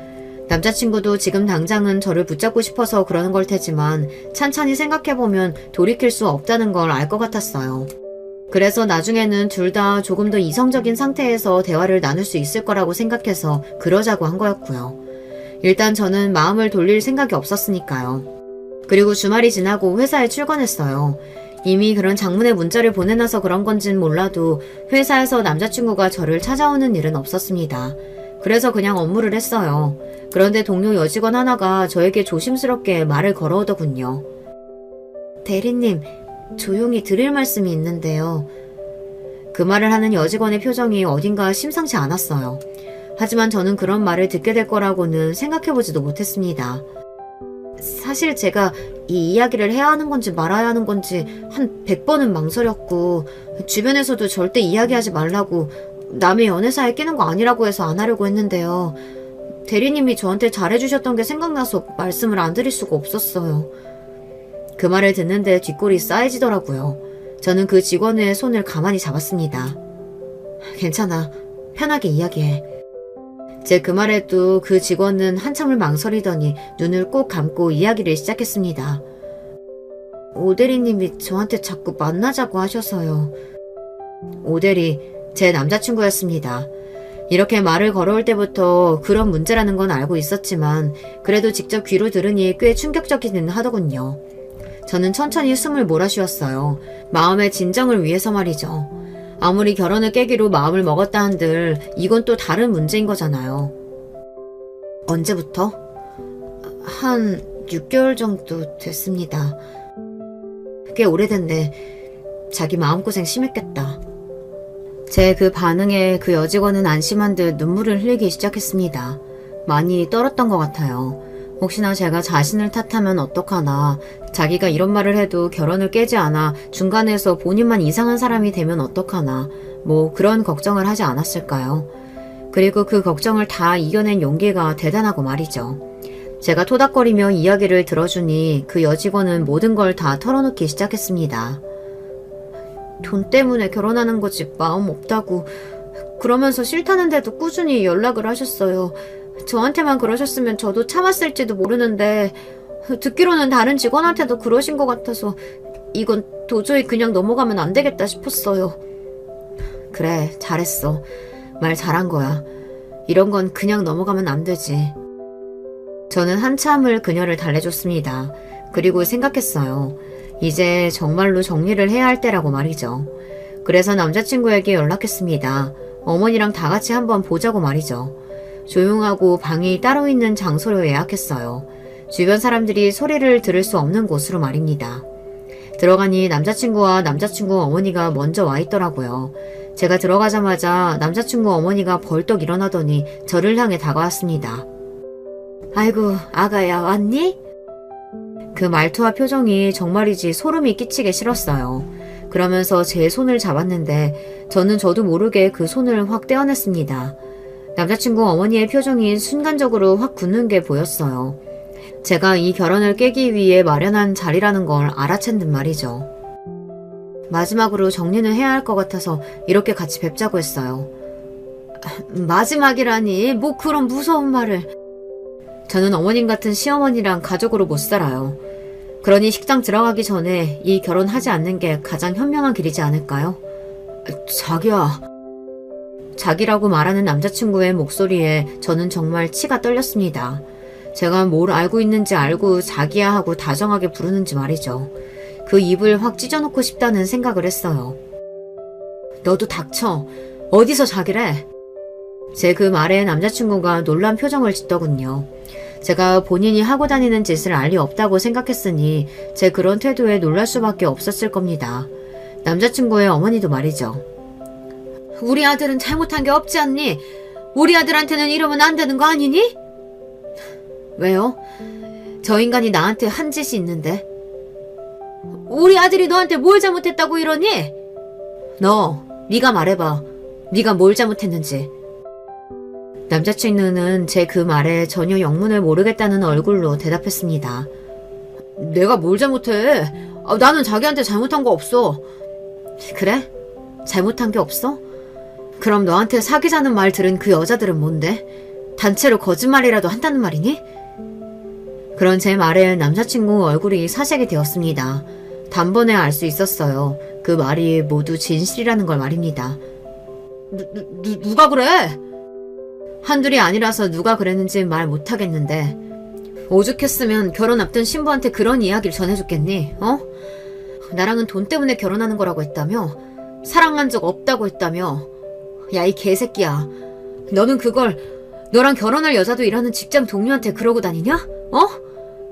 남자친구도 지금 당장은 저를 붙잡고 싶어서 그러는 걸 테지만 찬찬히 생각해보면 돌이킬 수 없다는 걸 알 것 같았어요. 그래서 나중에는 둘 다 조금 더 이성적인 상태에서 대화를 나눌 수 있을 거라고 생각해서 그러자고 한 거였고요. 일단 저는 마음을 돌릴 생각이 없었으니까요. 그리고 주말이 지나고 회사에 출근했어요. 이미 그런 장문의 문자를 보내놔서 그런 건진 몰라도 회사에서 남자친구가 저를 찾아오는 일은 없었습니다. 그래서 그냥 업무를 했어요. 그런데 동료 여직원 하나가 저에게 조심스럽게 말을 걸어오더군요. 대리님, 조용히 드릴 말씀이 있는데요. 그 말을 하는 여직원의 표정이 어딘가 심상치 않았어요. 하지만 저는 그런 말을 듣게 될 거라고는 생각해보지도 못했습니다. 사실 제가 이 이야기를 해야 하는 건지 말아야 하는 건지 한 100번은 망설였고 주변에서도 절대 이야기하지 말라고 남의 연애사에 끼는 거 아니라고 해서 안 하려고 했는데요. 대리님이 저한테 잘해주셨던 게 생각나서 말씀을 안 드릴 수가 없었어요. 그 말을 듣는데 뒷골이 싸해지더라고요. 저는 그 직원의 손을 가만히 잡았습니다. 괜찮아. 편하게 이야기해. 제 그 말에도 그 직원은 한참을 망설이더니 눈을 꼭 감고 이야기를 시작했습니다. 오대리님이 저한테 자꾸 만나자고 하셔서요. 오대리, 제 남자친구였습니다. 이렇게 말을 걸어올 때부터 그런 문제라는 건 알고 있었지만 그래도 직접 귀로 들으니 꽤 충격적이긴 하더군요. 저는 천천히 숨을 몰아쉬었어요. 마음의 진정을 위해서 말이죠. 아무리 결혼을 깨기로 마음을 먹었다 한들 이건 또 다른 문제인 거잖아요. 언제부터? 한 6개월 정도 됐습니다. 꽤 오래됐네. 자기 마음고생 심했겠다. 제 그 반응에 그 여직원은 안심한 듯 눈물을 흘리기 시작했습니다. 많이 떨었던 것 같아요. 혹시나 제가 자신을 탓하면 어떡하나, 자기가 이런 말을 해도 결혼을 깨지 않아 중간에서 본인만 이상한 사람이 되면 어떡하나, 뭐 그런 걱정을 하지 않았을까요? 그리고 그 걱정을 다 이겨낸 용기가 대단하고 말이죠. 제가 토닥거리며 이야기를 들어주니 그 여직원은 모든 걸 다 털어놓기 시작했습니다. 돈 때문에 결혼하는 거지 마음 없다고 그러면서 싫다는데도 꾸준히 연락을 하셨어요. 저한테만 그러셨으면 저도 참았을지도 모르는데 듣기로는 다른 직원한테도 그러신 것 같아서 이건 도저히 그냥 넘어가면 안 되겠다 싶었어요. 그래, 잘했어. 말 잘한 거야. 이런 건 그냥 넘어가면 안 되지. 저는 한참을 그녀를 달래줬습니다. 그리고 생각했어요. 이제 정말로 정리를 해야 할 때라고 말이죠. 그래서 남자친구에게 연락했습니다. 어머니랑 다 같이 한번 보자고 말이죠. 조용하고 방이 따로 있는 장소로 예약했어요. 주변 사람들이 소리를 들을 수 없는 곳으로 말입니다. 들어가니 남자친구와 남자친구 어머니가 먼저 와 있더라고요. 제가 들어가자마자 남자친구 어머니가 벌떡 일어나더니 저를 향해 다가왔습니다. 아이고, 아가야, 왔니? 그 말투와 표정이 정말이지 소름이 끼치게 싫었어요. 그러면서 제 손을 잡았는데 저도 모르게 그 손을 확 떼어냈습니다. 남자친구 어머니의 표정이 순간적으로 확 굳는 게 보였어요. 제가 이 결혼을 깨기 위해 마련한 자리라는 걸 알아챈 듯 말이죠. 마지막으로 정리는 해야 할 것 같아서 이렇게 같이 뵙자고 했어요. 마지막이라니, 뭐 그런 무서운 말을. 저는 어머님 같은 시어머니랑 가족으로 못 살아요. 그러니 식당 들어가기 전에 이 결혼하지 않는 게 가장 현명한 길이지 않을까요? 자기야. 자기라고 말하는 남자친구의 목소리에 저는 정말 치가 떨렸습니다. 제가 뭘 알고 있는지 알고 자기야 하고 다정하게 부르는지 말이죠. 그 입을 확 찢어놓고 싶다는 생각을 했어요. 너도 닥쳐. 어디서 자기래? 제 그 말에 남자친구가 놀란 표정을 짓더군요. 제가 본인이 하고 다니는 짓을 알 리 없다고 생각했으니 제 그런 태도에 놀랄 수밖에 없었을 겁니다. 남자친구의 어머니도 말이죠. 우리 아들은 잘못한 게 없지 않니? 우리 아들한테는 이러면 안 되는 거 아니니? 왜요? 저 인간이 나한테 한 짓이 있는데. 우리 아들이 너한테 뭘 잘못했다고 이러니? 네가 말해봐. 네가 뭘 잘못했는지. 남자친구는 제 그 말에 전혀 영문을 모르겠다는 얼굴로 대답했습니다. 내가 뭘 잘못해? 나는 자기한테 잘못한 거 없어. 그래? 잘못한 게 없어? 그럼 너한테 사귀자는 말 들은 그 여자들은 뭔데? 단체로 거짓말이라도 한다는 말이니? 그런 제 말에 남자친구 얼굴이 사색이 되었습니다. 단번에 알 수 있었어요. 그 말이 모두 진실이라는 걸 말입니다. 누가 그래? 한둘이 아니라서 누가 그랬는지 말 못하겠는데 오죽했으면 결혼 앞둔 신부한테 그런 이야기를 전해줬겠니? 어? 나랑은 돈 때문에 결혼하는 거라고 했다며? 사랑한 적 없다고 했다며? 야, 이 개새끼야. 너는 그걸 너랑 결혼할 여자도 일하는 직장 동료한테 그러고 다니냐? 어?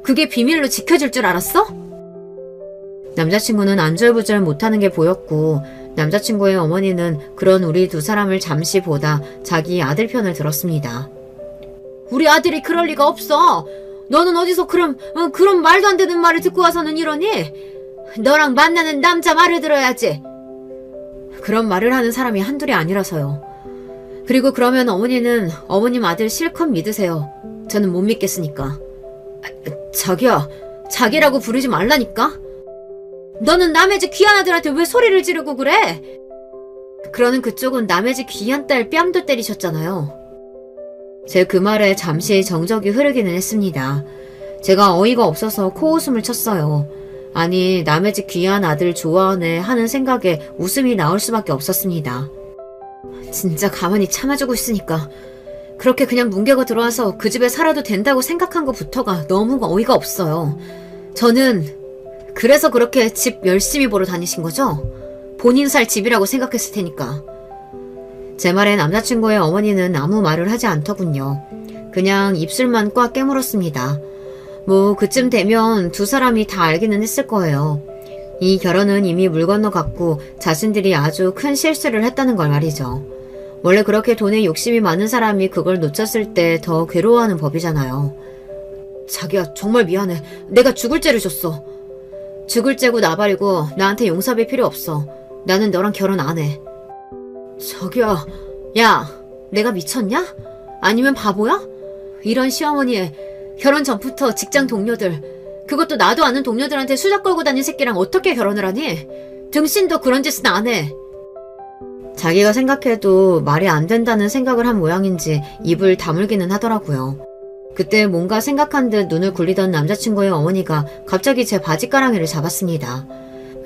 그게 비밀로 지켜줄 줄 알았어? 남자친구는 안절부절 못하는 게 보였고 남자친구의 어머니는 그런 우리 두 사람을 잠시 보다 자기 아들 편을 들었습니다. 우리 아들이 그럴 리가 없어. 너는 어디서 그런 말도 안 되는 말을 듣고 와서는 이러니? 너랑 만나는 남자 말을 들어야지. 그런 말을 하는 사람이 한둘이 아니라서요. 그리고 그러면 어머니는 어머님 아들 실컷 믿으세요. 저는 못 믿겠으니까. 자기야, 자기라고 부르지 말라니까? 너는 남의 집 귀한 아들한테 왜 소리를 지르고 그래? 그러는 그쪽은 남의 집 귀한 딸 뺨도 때리셨잖아요. 제 그 말에 잠시 정적이 흐르기는 했습니다. 제가 어이가 없어서 코웃음을 쳤어요. 아니, 남의 집 귀한 아들 좋아하네 하는 생각에 웃음이 나올 수밖에 없었습니다. 진짜 가만히 참아주고 있으니까 그렇게 그냥 뭉개고 들어와서 그 집에 살아도 된다고 생각한 것부터가 너무 어이가 없어요. 저는 그래서 그렇게 집 열심히 보러 다니신 거죠? 본인 살 집이라고 생각했을 테니까. 제 말에 남자친구의 어머니는 아무 말을 하지 않더군요. 그냥 입술만 꽉 깨물었습니다. 뭐 그쯤 되면 두 사람이 다 알기는 했을 거예요. 이 결혼은 이미 물 건너갔고 자신들이 아주 큰 실수를 했다는 걸 말이죠. 원래 그렇게 돈에 욕심이 많은 사람이 그걸 놓쳤을 때 더 괴로워하는 법이잖아요. 자기야, 정말 미안해. 내가 죽을 죄를 줬어. 죽을 죄고 나발이고 나한테 용서비 필요 없어. 나는 너랑 결혼 안 해. 자기야, 야, 내가 미쳤냐? 아니면 바보야? 이런 시어머니에 결혼 전부터 직장 동료들, 그것도 나도 아는 동료들한테 수작 걸고 다닌 새끼랑 어떻게 결혼을 하니? 등신도 그런 짓은 안 해. 자기가 생각해도 말이 안 된다는 생각을 한 모양인지 입을 다물기는 하더라고요. 그때 뭔가 생각한 듯 눈을 굴리던 남자친구의 어머니가 갑자기 제 바지가랑이를 잡았습니다.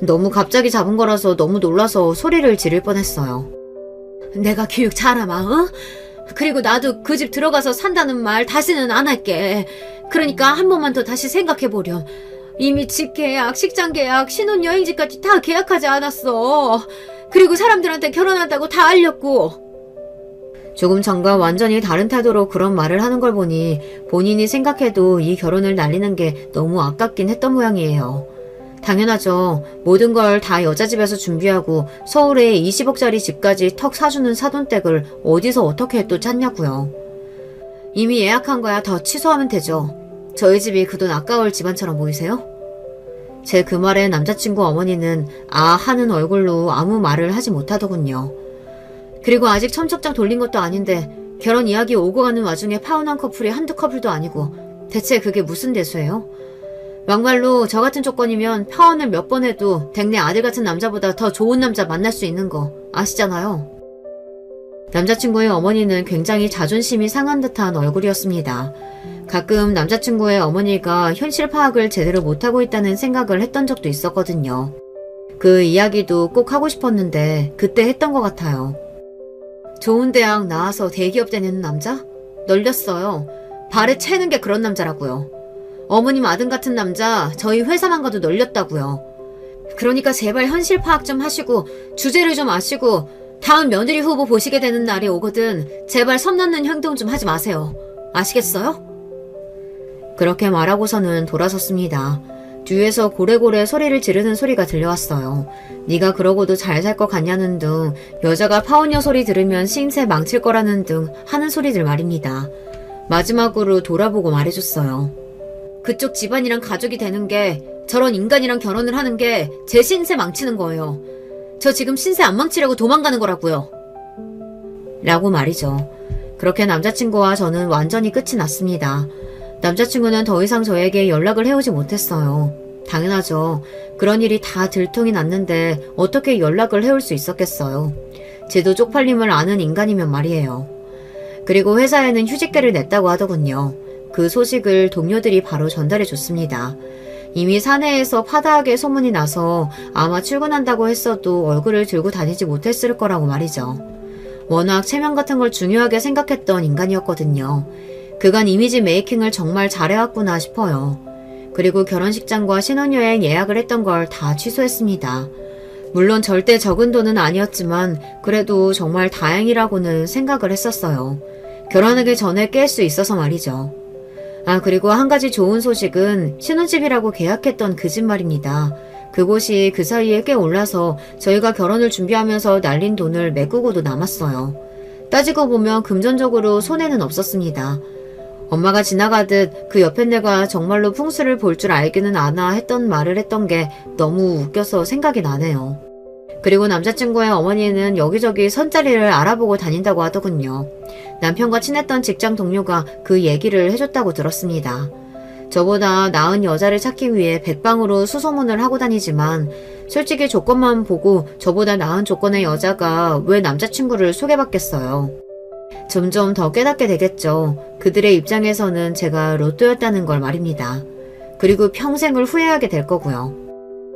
너무 갑자기 잡은 거라서 너무 놀라서 소리를 지를 뻔했어요. 내가 교육 잘하마, 어? 그리고 나도 그 집 들어가서 산다는 말 다시는 안 할게. 그러니까 한 번만 더 다시 생각해보렴. 이미 집 계약, 식장 계약, 신혼여행지까지 다 계약하지 않았어. 그리고 사람들한테 결혼한다고 다 알렸고. 조금 전과 완전히 다른 태도로 그런 말을 하는 걸 보니 본인이 생각해도 이 결혼을 날리는 게 너무 아깝긴 했던 모양이에요. 당연하죠. 모든 걸 다 여자 집에서 준비하고 서울에 20억짜리 집까지 턱 사주는 사돈댁을 어디서 어떻게 또 짰냐고요. 이미 예약한 거야 더 취소하면 되죠. 저희 집이 그 돈 아까울 집안처럼 보이세요? 제 그 말에 남자친구 어머니는 아 하는 얼굴로 아무 말을 하지 못하더군요. 그리고 아직 첨첩장 돌린 것도 아닌데 결혼 이야기 오고 가는 와중에 파혼한 커플이 한두 커플도 아니고 대체 그게 무슨 대수예요? 막말로 저 같은 조건이면 파혼을 몇 번 해도 댁내 아들 같은 남자보다 더 좋은 남자 만날 수 있는 거 아시잖아요. 남자친구의 어머니는 굉장히 자존심이 상한 듯한 얼굴이었습니다. 가끔 남자친구의 어머니가 현실 파악을 제대로 못하고 있다는 생각을 했던 적도 있었거든요. 그 이야기도 꼭 하고 싶었는데 그때 했던 것 같아요. 좋은 대학 나와서 대기업 다니는 남자? 널렸어요. 발에 채는 게 그런 남자라고요. 어머님 아들 같은 남자 저희 회사만 가도 널렸다고요. 그러니까 제발 현실 파악 좀 하시고 주제를 좀 아시고 다음 며느리 후보 보시게 되는 날이 오거든 제발 선 넘는 행동 좀 하지 마세요. 아시겠어요? 그렇게 말하고서는 돌아섰습니다. 뒤에서 고래고래 소리를 지르는 소리가 들려왔어요. 네가 그러고도 잘 살 것 같냐는 등 여자가 파혼녀 소리 들으면 신세 망칠 거라는 등 하는 소리들 말입니다. 마지막으로 돌아보고 말해줬어요. 그쪽 집안이랑 가족이 되는 게 저런 인간이랑 결혼을 하는 게 제 신세 망치는 거예요. 저 지금 신세 안 망치려고 도망가는 거라고요. 라고 말이죠. 그렇게 남자친구와 저는 완전히 끝이 났습니다. 남자친구는 더 이상 저에게 연락을 해오지 못했어요. 당연하죠. 그런 일이 다 들통이 났는데 어떻게 연락을 해올 수 있었겠어요. 지도 쪽팔림을 아는 인간이면 말이에요. 그리고 회사에는 휴직계를 냈다고 하더군요. 그 소식을 동료들이 바로 전달해 줬습니다. 이미 사내에서 파다하게 소문이 나서 아마 출근한다고 했어도 얼굴을 들고 다니지 못했을 거라고 말이죠. 워낙 체면 같은 걸 중요하게 생각했던 인간이었거든요. 그간 이미지 메이킹을 정말 잘해왔구나 싶어요. 그리고 결혼식장과 신혼여행 예약을 했던 걸 다 취소했습니다. 물론 절대 적은 돈은 아니었지만 그래도 정말 다행이라고는 생각을 했었어요. 결혼하기 전에 깰 수 있어서 말이죠. 그리고 한 가지 좋은 소식은 신혼집이라고 계약했던 그 집 말입니다. 그곳이 그 사이에 꽤 올라서 저희가 결혼을 준비하면서 날린 돈을 메꾸고도 남았어요. 따지고 보면 금전적으로 손해는 없었습니다. 엄마가 지나가듯 그 옆에 내가 정말로 풍수를 볼 줄 알기는 아나 했던 말을 했던 게 너무 웃겨서 생각이 나네요. 그리고 남자친구의 어머니는 여기저기 선자리를 알아보고 다닌다고 하더군요. 남편과 친했던 직장 동료가 그 얘기를 해줬다고 들었습니다. 저보다 나은 여자를 찾기 위해 백방으로 수소문을 하고 다니지만 솔직히 조건만 보고 저보다 나은 조건의 여자가 왜 남자친구를 소개받겠어요. 점점 더 깨닫게 되겠죠. 그들의 입장에서는 제가 로또였다는 걸 말입니다. 그리고 평생을 후회하게 될 거고요.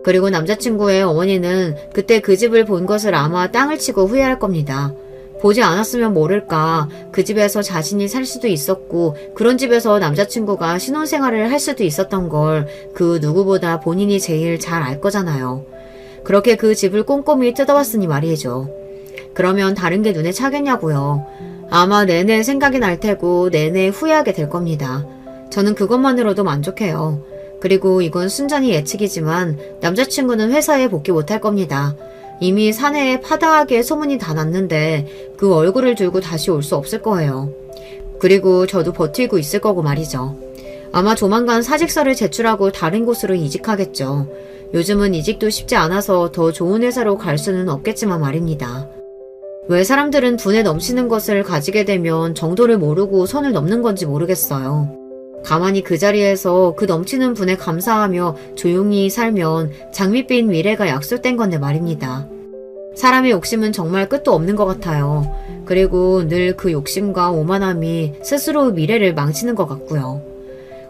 그리고 남자친구의 어머니는 그때 그 집을 본 것을 아마 땅을 치고 후회할 겁니다. 보지 않았으면 모를까 그 집에서 자신이 살 수도 있었고 그런 집에서 남자친구가 신혼생활을 할 수도 있었던 걸 그 누구보다 본인이 제일 잘 알 거잖아요. 그렇게 그 집을 꼼꼼히 뜯어봤으니 말이죠. 그러면 다른 게 눈에 차겠냐고요. 아마 내내 생각이 날 테고 내내 후회하게 될 겁니다. 저는 그것만으로도 만족해요. 그리고 이건 순전히 예측이지만 남자친구는 회사에 복귀 못할 겁니다. 이미 사내에 파다하게 소문이 다 났는데 그 얼굴을 들고 다시 올 수 없을 거예요. 그리고 저도 버티고 있을 거고 말이죠. 아마 조만간 사직서를 제출하고 다른 곳으로 이직하겠죠. 요즘은 이직도 쉽지 않아서 더 좋은 회사로 갈 수는 없겠지만 말입니다. 왜 사람들은 분에 넘치는 것을 가지게 되면 정도를 모르고 선을 넘는 건지 모르겠어요. 가만히 그 자리에서 그 넘치는 분에 감사하며 조용히 살면 장밋빛 미래가 약속된 건데 말입니다. 사람의 욕심은 정말 끝도 없는 것 같아요. 그리고 늘 그 욕심과 오만함이 스스로 미래를 망치는 것 같고요.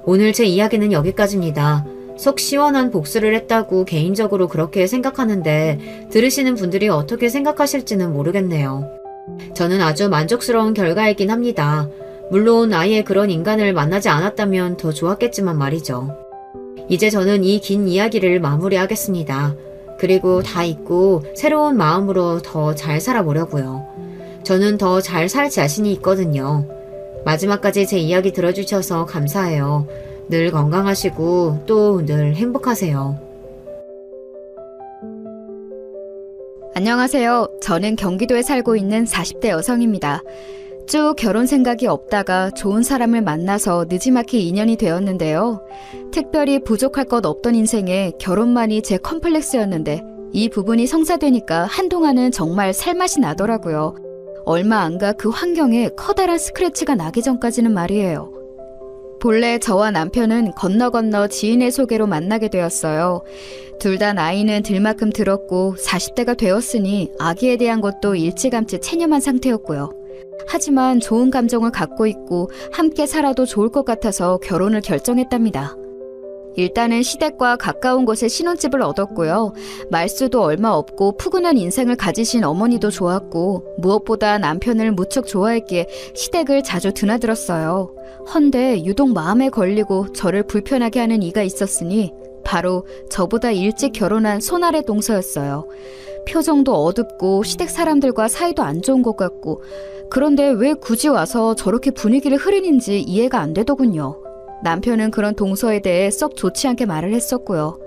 오늘 제 이야기는 여기까지입니다. 속 시원한 복수를 했다고 개인적으로 그렇게 생각하는데 들으시는 분들이 어떻게 생각하실지는 모르겠네요. 저는 아주 만족스러운 결과이긴 합니다. 물론 아예 그런 인간을 만나지 않았다면 더 좋았겠지만 말이죠. 이제 저는 이 긴 이야기를 마무리하겠습니다. 그리고 다 잊고 새로운 마음으로 더 잘 살아보려고요. 저는 더 잘 살 자신이 있거든요. 마지막까지 제 이야기 들어주셔서 감사해요. 늘 건강하시고 또 늘 행복하세요. 안녕하세요. 저는 경기도에 살고 있는 40대 여성입니다. 쭉 결혼 생각이 없다가 좋은 사람을 만나서 느지막이 인연이 되었는데요. 특별히 부족할 것 없던 인생에 결혼만이 제 컴플렉스였는데 이 부분이 성사되니까 한동안은 정말 살맛이 나더라고요. 얼마 안 가 그 환경에 커다란 스크래치가 나기 전까지는 말이에요. 본래 저와 남편은 건너 지인의 소개로 만나게 되었어요. 둘 다 나이는 들만큼 들었고 40대가 되었으니 아기에 대한 것도 일찌감치 체념한 상태였고요. 하지만 좋은 감정을 갖고 있고 함께 살아도 좋을 것 같아서 결혼을 결정했답니다. 일단은 시댁과 가까운 곳에 신혼집을 얻었고요. 말수도 얼마 없고 푸근한 인생을 가지신 어머니도 좋았고 무엇보다 남편을 무척 좋아했기에 시댁을 자주 드나들었어요. 헌데 유독 마음에 걸리고 저를 불편하게 하는 이가 있었으니 바로 저보다 일찍 결혼한 손아래 동서였어요. 표정도 어둡고 시댁 사람들과 사이도 안 좋은 것 같고 그런데 왜 굳이 와서 저렇게 분위기를 흐리는지 이해가 안 되더군요. 남편은 그런 동서에 대해 썩 좋지 않게 말을 했었고요.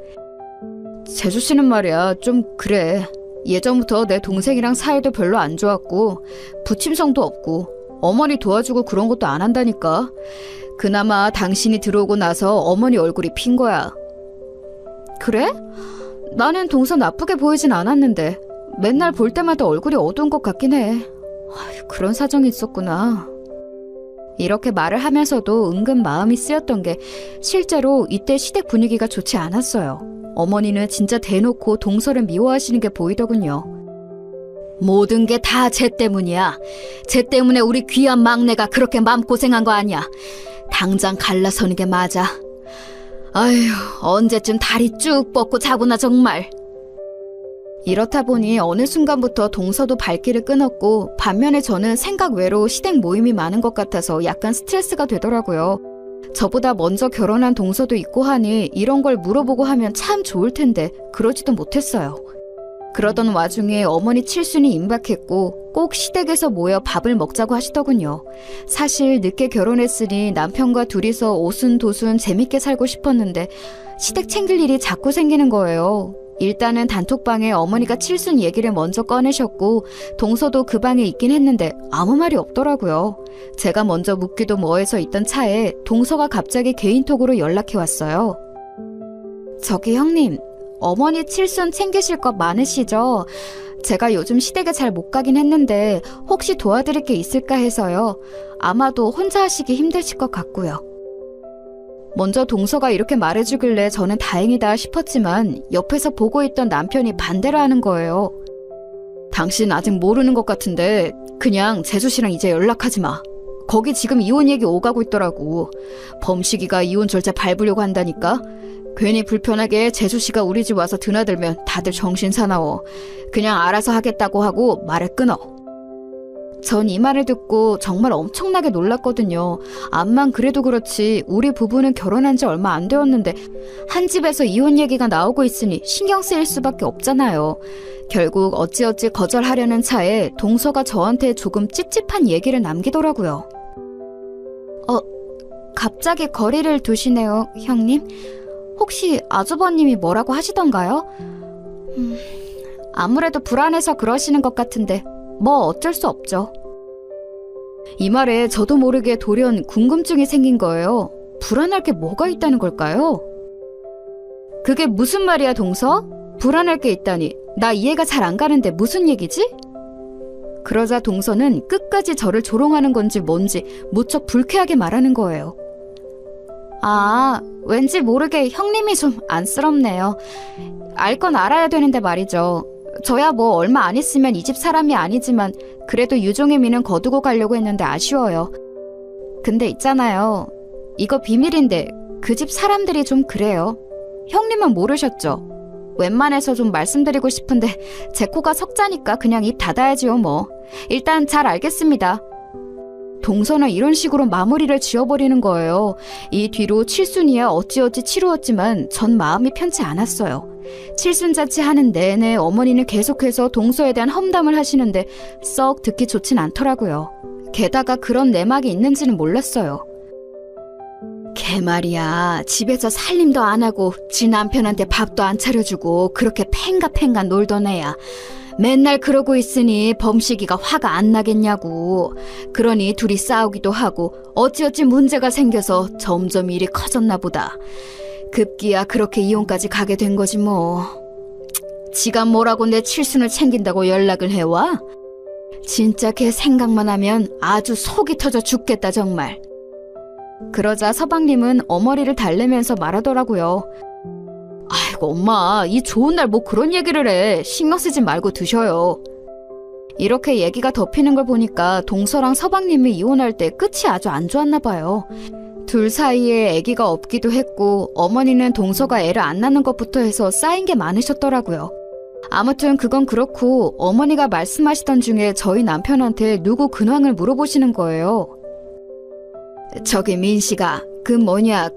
재주씨는 말이야 좀 그래. 예전부터 내 동생이랑 사이도 별로 안 좋았고 부침성도 없고 어머니 도와주고 그런 것도 안 한다니까. 그나마 당신이 들어오고 나서 어머니 얼굴이 핀 거야. 그래? 나는 동서 나쁘게 보이진 않았는데 맨날 볼 때마다 얼굴이 어두운 것 같긴 해. 그런 사정이 있었구나. 이렇게 말을 하면서도 은근 마음이 쓰였던 게 실제로 이때 시댁 분위기가 좋지 않았어요. 어머니는 진짜 대놓고 동서를 미워하시는 게 보이더군요. 모든 게 다 쟤 때문이야. 쟤 때문에 우리 귀한 막내가 그렇게 마음고생한 거 아니야. 당장 갈라서는 게 맞아. 아휴, 언제쯤 다리 쭉 뻗고 자구나 정말. 이렇다 보니 어느 순간부터 동서도 발길을 끊었고, 반면에 저는 생각 외로 시댁 모임이 많은 것 같아서 약간 스트레스가 되더라고요. 저보다 먼저 결혼한 동서도 있고 하니 이런 걸 물어보고 하면 참 좋을 텐데 그러지도 못했어요. 그러던 와중에 어머니 칠순이 임박했고 꼭 시댁에서 모여 밥을 먹자고 하시더군요. 사실 늦게 결혼했으니 남편과 둘이서 오순도순 재밌게 살고 싶었는데 시댁 챙길 일이 자꾸 생기는 거예요. 일단은 단톡방에 어머니가 칠순 얘기를 먼저 꺼내셨고 동서도 그 방에 있긴 했는데 아무 말이 없더라고요. 제가 먼저 묻기도 뭐해서 있던 차에 동서가 갑자기 개인톡으로 연락해 왔어요. 저기 형님, 어머니 칠순 챙기실 것 많으시죠? 제가 요즘 시댁에 잘 못 가긴 했는데 혹시 도와드릴 게 있을까 해서요. 아마도 혼자 하시기 힘드실 것 같고요. 먼저 동서가 이렇게 말해주길래 저는 다행이다 싶었지만 옆에서 보고 있던 남편이 반대를 하는 거예요. 당신 아직 모르는 것 같은데 그냥 재수씨랑 이제 연락하지 마. 거기 지금 이혼 얘기 오가고 있더라고. 범식이가 이혼 절차 밟으려고 한다니까. 괜히 불편하게 재수씨가 우리 집 와서 드나들면 다들 정신 사나워. 그냥 알아서 하겠다고 하고 말을 끊어. 전 이 말을 듣고 정말 엄청나게 놀랐거든요. 암만 그래도 그렇지 우리 부부는 결혼한 지 얼마 안 되었는데 한 집에서 이혼 얘기가 나오고 있으니 신경 쓰일 수밖에 없잖아요. 결국 어찌어찌 거절하려는 차에 동서가 저한테 조금 찝찝한 얘기를 남기더라고요. 갑자기 거리를 두시네요, 형님. 혹시 아주버님이 뭐라고 하시던가요? 아무래도 불안해서 그러시는 것 같은데 뭐 어쩔 수 없죠. 이 말에 저도 모르게 돌연 궁금증이 생긴 거예요. 불안할 게 뭐가 있다는 걸까요? 그게 무슨 말이야, 동서? 불안할 게 있다니. 나 이해가 잘 안 가는데 무슨 얘기지? 그러자 동서는 끝까지 저를 조롱하는 건지 뭔지 무척 불쾌하게 말하는 거예요. 아, 왠지 모르게 형님이 좀 안쓰럽네요. 알 건 알아야 되는데 말이죠. 저야 뭐 얼마 안 있으면 이 집 사람이 아니지만 그래도 유종의 미는 거두고 가려고 했는데 아쉬워요. 근데 있잖아요. 이거 비밀인데 그 집 사람들이 좀 그래요. 형님은 모르셨죠? 웬만해서 좀 말씀드리고 싶은데 제 코가 석자니까 그냥 입 닫아야지요 뭐. 일단 잘 알겠습니다. 동서는 이런 식으로 마무리를 지어버리는 거예요. 이 뒤로 칠순이야 어찌어찌 치루었지만 전 마음이 편치 않았어요. 칠순자치 하는 내내 어머니는 계속해서 동서에 대한 험담을 하시는데 썩 듣기 좋진 않더라고요. 게다가 그런 내막이 있는지는 몰랐어요. 걔 말이야, 집에서 살림도 안 하고 지 남편한테 밥도 안 차려주고 그렇게 팽가팽가 놀던 애야. 맨날 그러고 있으니 범식이가 화가 안 나겠냐고. 그러니 둘이 싸우기도 하고 어찌어찌 문제가 생겨서 점점 일이 커졌나 보다. 급기야 그렇게 이혼까지 가게 된 거지 뭐. 지가 뭐라고 내 칠순을 챙긴다고 연락을 해와? 진짜 걔 생각만 하면 아주 속이 터져 죽겠다 정말. 그러자 서방님은 어머니를 달래면서 말하더라고요. 아이고 엄마, 이 좋은 날 뭐 그런 얘기를 해. 신경 쓰지 말고 드셔요. 이렇게 얘기가 덮이는 걸 보니까 동서랑 서방님이 이혼할 때 끝이 아주 안 좋았나 봐요. 둘 사이에 아기가 없기도 했고 어머니는 동서가 애를 안 낳는 것부터 해서 쌓인 게 많으셨더라고요. 아무튼 그건 그렇고 어머니가 말씀하시던 중에 저희 남편한테 누구 근황을 물어보시는 거예요. 저기 민씨가 그 뭐냐,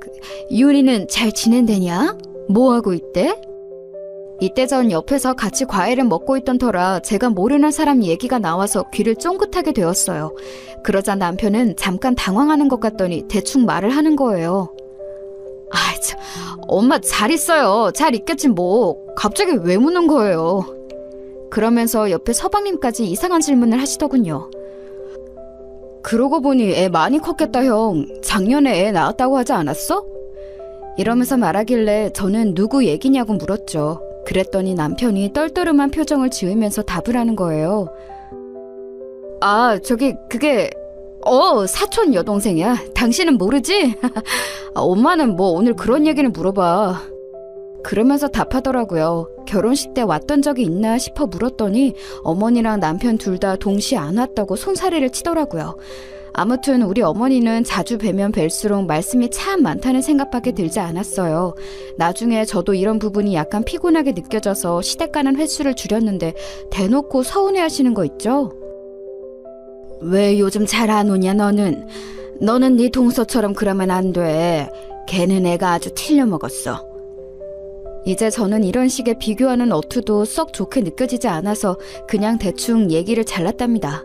윤희는 잘 지낸대냐? 뭐하고 있대? 이때 전 옆에서 같이 과일을 먹고 있던 터라 제가 모르는 사람 얘기가 나와서 귀를 쫑긋하게 되었어요. 그러자 남편은 잠깐 당황하는 것 같더니 대충 말을 하는 거예요. 아, 참, 엄마 잘 있어요. 잘 있겠지 뭐. 갑자기 왜 묻는 거예요? 그러면서 옆에 서방님까지 이상한 질문을 하시더군요. 그러고 보니 애 많이 컸겠다 형. 작년에 애 낳았다고 하지 않았어? 이러면서 말하길래 저는 누구 얘기냐고 물었죠. 그랬더니 남편이 떨떠름한 표정을 지으면서 답을 하는 거예요. 아, 저기 그게 사촌 여동생이야. 당신은 모르지? 엄마는 뭐 오늘 그런 얘기를 물어봐. 그러면서 답하더라고요. 결혼식 때 왔던 적이 있나 싶어 물었더니 어머니랑 남편 둘 다 동시에 안 왔다고 손사래를 치더라고요. 아무튼 우리 어머니는 자주 뵈면 뵐수록 말씀이 참 많다는 생각밖에 들지 않았어요. 나중에 저도 이런 부분이 약간 피곤하게 느껴져서 시댁 가는 횟수를 줄였는데 대놓고 서운해하시는 거 있죠? 왜 요즘 잘 안 오냐 너는? 너는 네 동서처럼 그러면 안 돼. 걔는 애가 아주 틀려먹었어. 이제 저는 이런 식의 비교하는 어투도 썩 좋게 느껴지지 않아서 그냥 대충 얘기를 잘랐답니다.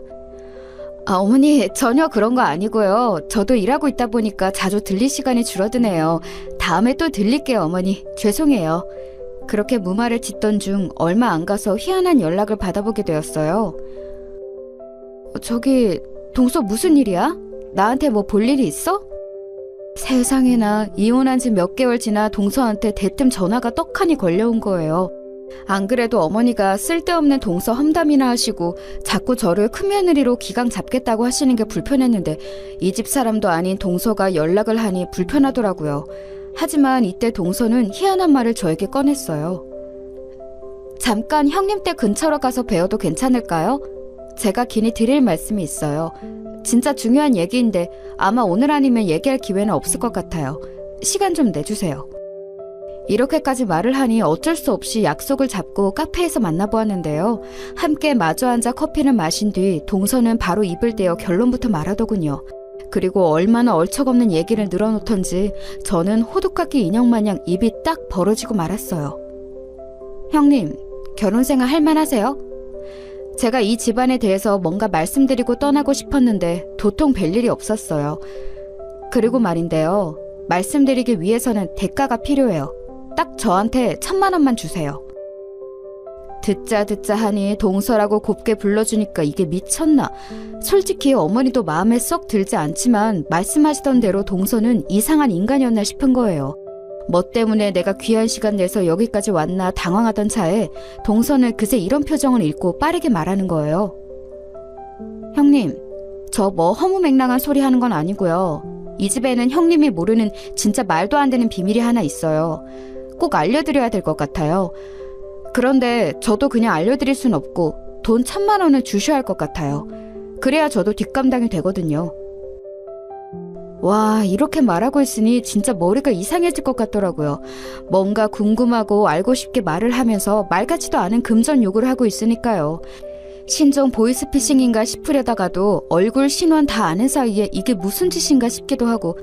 어머니 전혀 그런 거 아니고요. 저도 일하고 있다 보니까 자주 들릴 시간이 줄어드네요. 다음에 또 들릴게요 어머니. 죄송해요. 그렇게 무말을 짓던 중 얼마 안 가서 희한한 연락을 받아보게 되었어요. 저기 동서 무슨 일이야? 나한테 뭐 볼 일이 있어? 세상에나 이혼한 지 몇 개월 지나 동서한테 대뜸 전화가 떡하니 걸려온 거예요. 안 그래도 어머니가 쓸데없는 동서 험담이나 하시고 자꾸 저를 큰며느리로 기강 잡겠다고 하시는 게 불편했는데 이 집 사람도 아닌 동서가 연락을 하니 불편하더라고요. 하지만 이때 동서는 희한한 말을 저에게 꺼냈어요. 잠깐 형님 댁 근처로 가서 뵈어도 괜찮을까요? 제가 긴히 드릴 말씀이 있어요. 진짜 중요한 얘기인데 아마 오늘 아니면 얘기할 기회는 없을 것 같아요. 시간 좀 내주세요. 이렇게까지 말을 하니 어쩔 수 없이 약속을 잡고 카페에서 만나보았는데요. 함께 마주 앉아 커피를 마신 뒤 동서는 바로 입을 떼어 결론부터 말하더군요. 그리고 얼마나 얼척없는 얘기를 늘어놓던지 저는 호두깎이 인형 마냥 입이 딱 벌어지고 말았어요. 형님, 결혼생활 할만하세요? 제가 이 집안에 대해서 뭔가 말씀드리고 떠나고 싶었는데 도통 뵐 일이 없었어요. 그리고 말인데요. 말씀드리기 위해서는 대가가 필요해요. 딱 저한테 1,000만 원만 주세요. 듣자 하니 동서라고 곱게 불러주니까 이게 미쳤나. 솔직히 어머니도 마음에 썩 들지 않지만 말씀하시던 대로 동서는 이상한 인간이었나 싶은 거예요. 뭐 때문에 내가 귀한 시간 내서 여기까지 왔나 당황하던 차에 동서는 그새 이런 표정을 읽고 빠르게 말하는 거예요. 형님, 저 뭐 허무맹랑한 소리 하는 건 아니고요. 이 집에는 형님이 모르는 진짜 말도 안 되는 비밀이 하나 있어요. 꼭 알려드려야 될 것 같아요. 그런데 저도 그냥 알려드릴 순 없고 돈 1,000만 원을 주셔야 할 것 같아요. 그래야 저도 뒷감당이 되거든요. 와, 이렇게 말하고 있으니 진짜 머리가 이상해질 것 같더라고요. 뭔가 궁금하고 알고 싶게 말을 하면서 말 같지도 않은 금전 요구를 하고 있으니까요. 신종 보이스피싱인가 싶으려다가도 얼굴 신원 다 아는 사이에 이게 무슨 짓인가 싶기도 하고,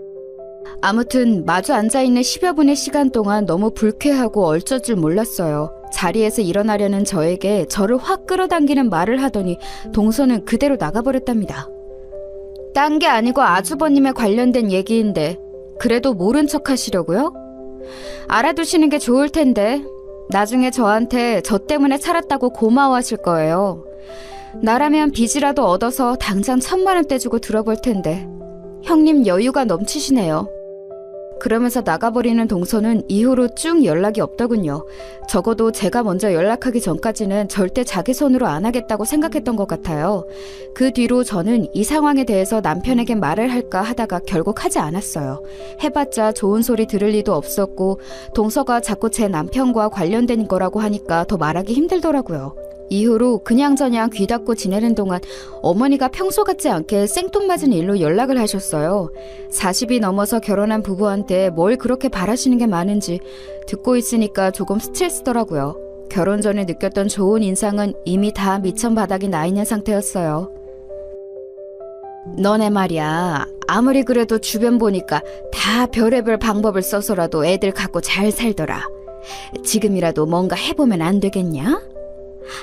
아무튼 마주 앉아있는 10여 분의 시간 동안 너무 불쾌하고 얼쩔 줄 몰랐어요. 자리에서 일어나려는 저에게 저를 확 끌어당기는 말을 하더니 동서는 그대로 나가버렸답니다. 딴 게 아니고 아주버님에 관련된 얘기인데 그래도 모른 척 하시려고요? 알아두시는 게 좋을 텐데 나중에 저한테 저 때문에 살았다고 고마워하실 거예요. 나라면 빚이라도 얻어서 당장 1,000만 원 떼주고 들어볼 텐데 형님 여유가 넘치시네요. 그러면서 나가버리는 동서는 이후로 쭉 연락이 없더군요. 적어도 제가 먼저 연락하기 전까지는 절대 자기 손으로 안 하겠다고 생각했던 것 같아요. 그 뒤로 저는 이 상황에 대해서 남편에게 말을 할까 하다가 결국 하지 않았어요. 해봤자 좋은 소리 들을 리도 없었고 동서가 자꾸 제 남편과 관련된 거라고 하니까 더 말하기 힘들더라고요. 이후로 그냥저냥 귀 닫고 지내는 동안 어머니가 평소 같지 않게 생뚱맞은 일로 연락을 하셨어요. 40이 넘어서 결혼한 부부한테 뭘 그렇게 바라시는 게 많은지 듣고 있으니까 조금 스트레스더라고요. 결혼 전에 느꼈던 좋은 인상은 이미 다 미천 바닥이 나 있는 상태였어요. 너네 말이야, 아무리 그래도 주변 보니까 다 별의별 방법을 써서라도 애들 갖고 잘 살더라. 지금이라도 뭔가 해보면 안 되겠냐?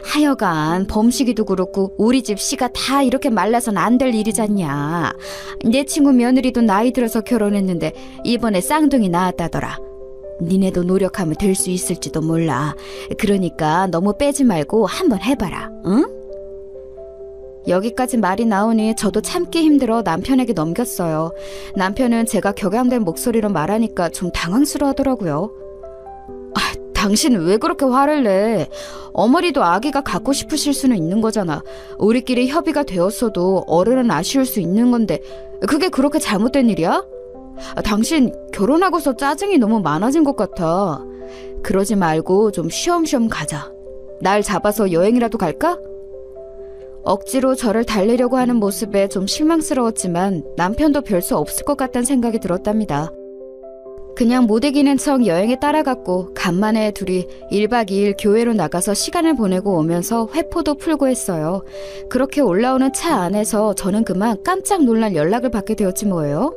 하여간 범식이도 그렇고 우리 집 씨가 다 이렇게 말라선 안 될 일이잖냐. 내 친구 며느리도 나이 들어서 결혼했는데 이번에 쌍둥이 낳았다더라. 니네도 노력하면 될 수 있을지도 몰라. 그러니까 너무 빼지 말고 한번 해봐라, 응? 여기까지 말이 나오니 저도 참기 힘들어 남편에게 넘겼어요. 남편은 제가 격양된 목소리로 말하니까 좀 당황스러워하더라고요. 당신은 왜 그렇게 화를 내? 어머니도 아기가 갖고 싶으실 수는 있는 거잖아. 우리끼리 협의가 되었어도 어른은 아쉬울 수 있는 건데 그게 그렇게 잘못된 일이야? 당신 결혼하고서 짜증이 너무 많아진 것 같아. 그러지 말고 좀 쉬엄쉬엄 가자. 날 잡아서 여행이라도 갈까? 억지로 저를 달래려고 하는 모습에 좀 실망스러웠지만 남편도 별 수 없을 것 같다는 생각이 들었답니다. 그냥 못 이기는 척 여행에 따라갔고 간만에 둘이 1박 2일 교회로 나가서 시간을 보내고 오면서 회포도 풀고 했어요. 그렇게 올라오는 차 안에서 저는 그만 깜짝 놀란 연락을 받게 되었지 뭐예요.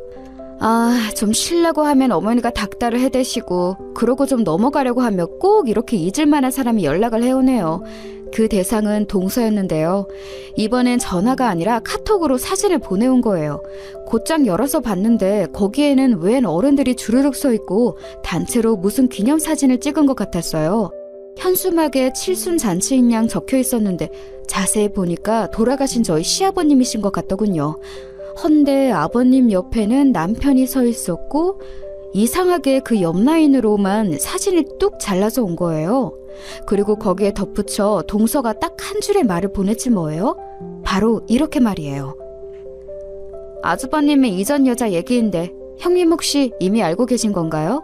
좀 쉬려고 하면 어머니가 닥달을 해대시고 그러고 좀 넘어가려고 하면 꼭 이렇게 잊을 만한 사람이 연락을 해오네요. 그 대상은 동서였는데요. 이번엔 전화가 아니라 카톡으로 사진을 보내온 거예요. 곧장 열어서 봤는데 거기에는 웬 어른들이 주르륵 서 있고 단체로 무슨 기념사진을 찍은 것 같았어요. 현수막에 칠순잔치인 양 적혀 있었는데 자세히 보니까 돌아가신 저희 시아버님이신 것 같더군요. 헌데 아버님 옆에는 남편이 서 있었고 이상하게 그 옆 라인으로만 사진이 뚝 잘라서 온 거예요. 그리고 거기에 덧붙여 동서가 딱 한 줄의 말을 보냈지 뭐예요? 바로 이렇게 말이에요. 아주버님의 이전 여자 얘기인데 형님 혹시 이미 알고 계신 건가요?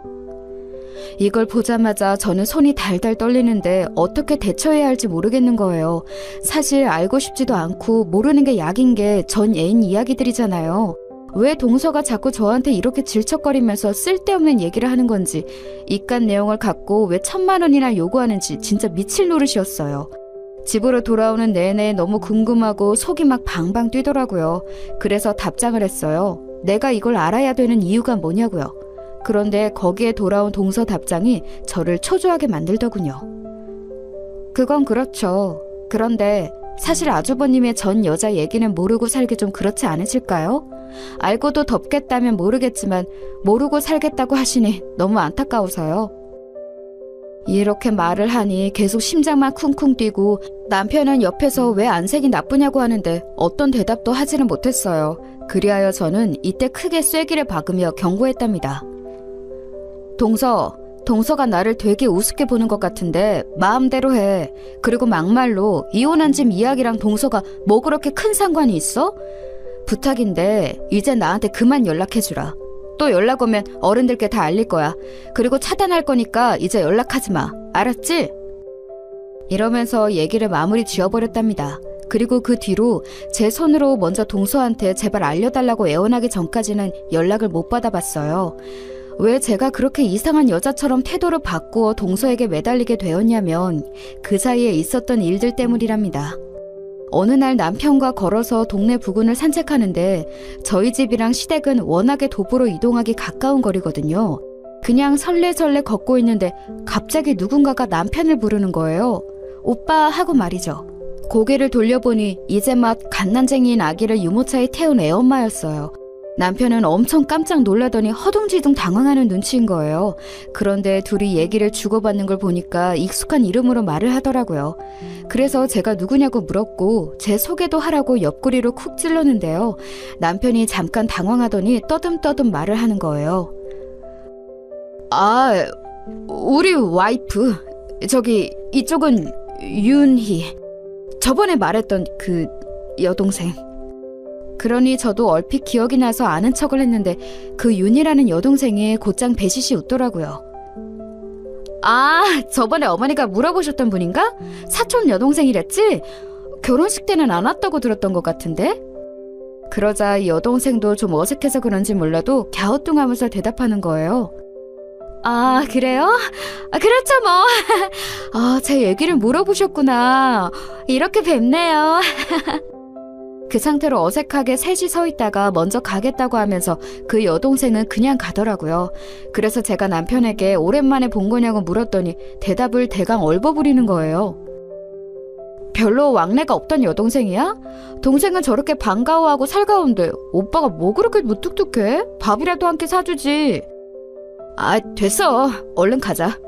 이걸 보자마자 저는 손이 달달 떨리는데 어떻게 대처해야 할지 모르겠는 거예요. 사실 알고 싶지도 않고 모르는 게 약인 게 전 애인 이야기들이잖아요. 왜 동서가 자꾸 저한테 이렇게 질척거리면서 쓸데없는 얘기를 하는 건지, 이깟 내용을 갖고 왜 1,000만 원이나 요구하는지 진짜 미칠 노릇이었어요. 집으로 돌아오는 내내 너무 궁금하고 속이 막 방방 뛰더라고요. 그래서 답장을 했어요. 내가 이걸 알아야 되는 이유가 뭐냐고요. 그런데 거기에 돌아온 동서 답장이 저를 초조하게 만들더군요. 그건 그렇죠. 그런데 사실 아주버님의 전 여자 얘기는 모르고 살기 좀 그렇지 않으실까요? 알고도 덮겠다면 모르겠지만 모르고 살겠다고 하시니 너무 안타까워서요. 이렇게 말을 하니 계속 심장만 쿵쿵 뛰고 남편은 옆에서 왜 안색이 나쁘냐고 하는데 어떤 대답도 하지는 못했어요. 그리하여 저는 이때 크게 쐐기를 박으며 경고했답니다. 동서가 나를 되게 우습게 보는 것 같은데 마음대로 해. 그리고 막말로 이혼한 집 이야기랑 동서가 뭐 그렇게 큰 상관이 있어? 부탁인데 이제 나한테 그만 연락해주라. 또 연락 오면 어른들께 다 알릴 거야. 그리고 차단할 거니까 이제 연락하지 마. 알았지? 이러면서 얘기를 마무리 지어버렸답니다. 그리고 그 뒤로 제 손으로 먼저 동서한테 제발 알려달라고 애원하기 전까지는 연락을 못 받아봤어요. 왜 제가 그렇게 이상한 여자처럼 태도를 바꾸어 동서에게 매달리게 되었냐면 그 사이에 있었던 일들 때문이랍니다. 어느 날 남편과 걸어서 동네 부근을 산책하는데 저희 집이랑 시댁은 워낙에 도보로 이동하기 가까운 거리거든요. 그냥 설레설레 걷고 있는데 갑자기 누군가가 남편을 부르는 거예요. 오빠 하고 말이죠. 고개를 돌려보니 이제 막 갓난쟁이인 아기를 유모차에 태운 애엄마였어요. 남편은 엄청 깜짝 놀라더니 허둥지둥 당황하는 눈치인 거예요. 그런데 둘이 얘기를 주고받는 걸 보니까 익숙한 이름으로 말을 하더라고요. 그래서 제가 누구냐고 물었고 제 소개도 하라고 옆구리로 쿡 찔렀는데요. 남편이 잠깐 당황하더니 떠듬떠듬 말을 하는 거예요. 우리 와이프. 저기 이쪽은 윤희. 저번에 말했던 그 여동생. 그러니 저도 얼핏 기억이 나서 아는 척을 했는데 그 윤이라는 여동생이 곧장 배시시 웃더라고요. 저번에 어머니가 물어보셨던 분인가? 사촌 여동생이랬지? 결혼식 때는 안 왔다고 들었던 것 같은데? 그러자 이 여동생도 좀 어색해서 그런지 몰라도 갸우뚱하면서 대답하는 거예요. 그래요? 그렇죠 뭐. 제 얘기를 물어보셨구나. 이렇게 뵙네요. 그 상태로 어색하게 셋이 서 있다가 먼저 가겠다고 하면서 그 여동생은 그냥 가더라고요. 그래서 제가 남편에게 오랜만에 본 거냐고 물었더니 대답을 대강 얼버무리는 거예요. 별로 왕래가 없던 여동생이야? 동생은 저렇게 반가워하고 살가운데 오빠가 뭐 그렇게 무뚝뚝해? 밥이라도 한 끼 사주지. 됐어. 얼른 가자.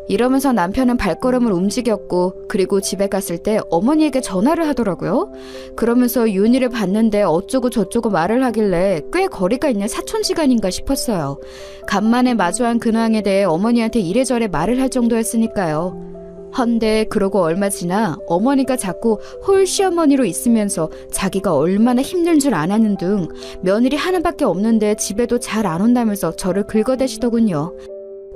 이러면서 남편은 발걸음을 움직였고 그리고 집에 갔을 때 어머니에게 전화를 하더라고요. 그러면서 윤희를 봤는데 어쩌고 저쩌고 말을 하길래 꽤 거리가 있는 사촌지간인가 싶었어요. 간만에 마주한 근황에 대해 어머니한테 이래저래 말을 할 정도였으니까요. 헌데 그러고 얼마 지나 어머니가 자꾸 홀시어머니로 있으면서 자기가 얼마나 힘든 줄 아냐는 등 며느리 하나밖에 없는데 집에도 잘 안 온다면서 저를 긁어대시더군요.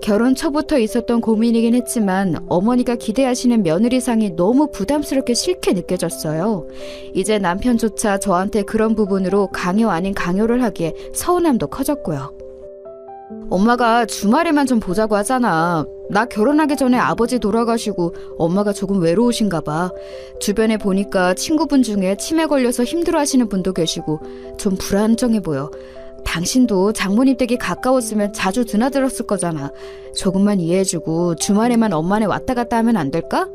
결혼 초부터 있었던 고민이긴 했지만 어머니가 기대하시는 며느리상이 너무 부담스럽게 싫게 느껴졌어요. 이제 남편조차 저한테 그런 부분으로 강요 아닌 강요를 하기에 서운함도 커졌고요. 엄마가 주말에만 좀 보자고 하잖아. 나 결혼하기 전에 아버지 돌아가시고 엄마가 조금 외로우신가 봐. 주변에 보니까 친구분 중에 치매 걸려서 힘들어하시는 분도 계시고 좀 불안정해 보여. 당신도 장모님 댁이 가까웠으면 자주 드나들었을 거잖아. 조금만 이해해주고 주말에만 엄마네 왔다 갔다 하면 안 될까?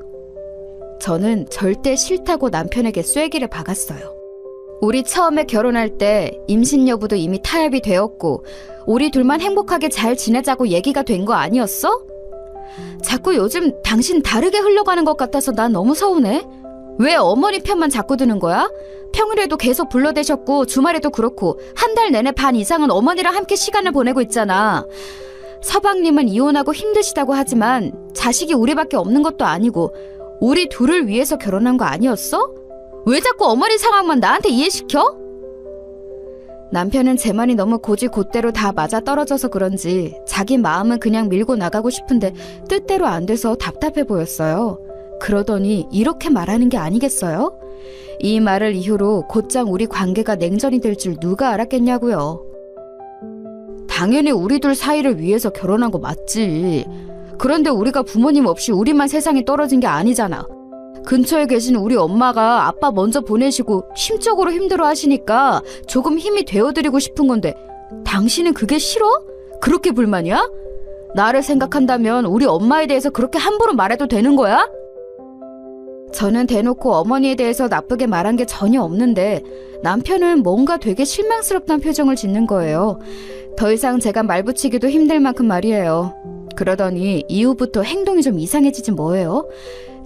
저는 절대 싫다고 남편에게 쐐기를 박았어요. 우리 처음에 결혼할 때 임신 여부도 이미 타협이 되었고 우리 둘만 행복하게 잘 지내자고 얘기가 된 거 아니었어? 자꾸 요즘 당신 다르게 흘러가는 것 같아서 난 너무 서운해. 왜 어머니 편만 자꾸 드는 거야? 평일에도 계속 불러대셨고 주말에도 그렇고 한 달 내내 반 이상은 어머니랑 함께 시간을 보내고 있잖아. 서방님은 이혼하고 힘드시다고 하지만 자식이 우리밖에 없는 것도 아니고 우리 둘을 위해서 결혼한 거 아니었어? 왜 자꾸 어머니 상황만 나한테 이해시켜? 남편은 제 말이 너무 곧이곧대로 다 맞아떨어져서 그런지 자기 마음은 그냥 밀고 나가고 싶은데 뜻대로 안 돼서 답답해 보였어요. 그러더니 이렇게 말하는 게 아니겠어요? 이 말을 이후로 곧장 우리 관계가 냉전이 될 줄 누가 알았겠냐고요. 당연히 우리 둘 사이를 위해서 결혼한 거 맞지. 그런데 우리가 부모님 없이 우리만 세상에 떨어진 게 아니잖아. 근처에 계신 우리 엄마가 아빠 먼저 보내시고 심적으로 힘들어 하시니까 조금 힘이 되어드리고 싶은 건데 당신은 그게 싫어? 그렇게 불만이야? 나를 생각한다면 우리 엄마에 대해서 그렇게 함부로 말해도 되는 거야? 저는 대놓고 어머니에 대해서 나쁘게 말한 게 전혀 없는데 남편은 뭔가 되게 실망스럽다는 표정을 짓는 거예요. 더 이상 제가 말 붙이기도 힘들 만큼 말이에요. 그러더니 이후부터 행동이 좀 이상해지지 뭐예요?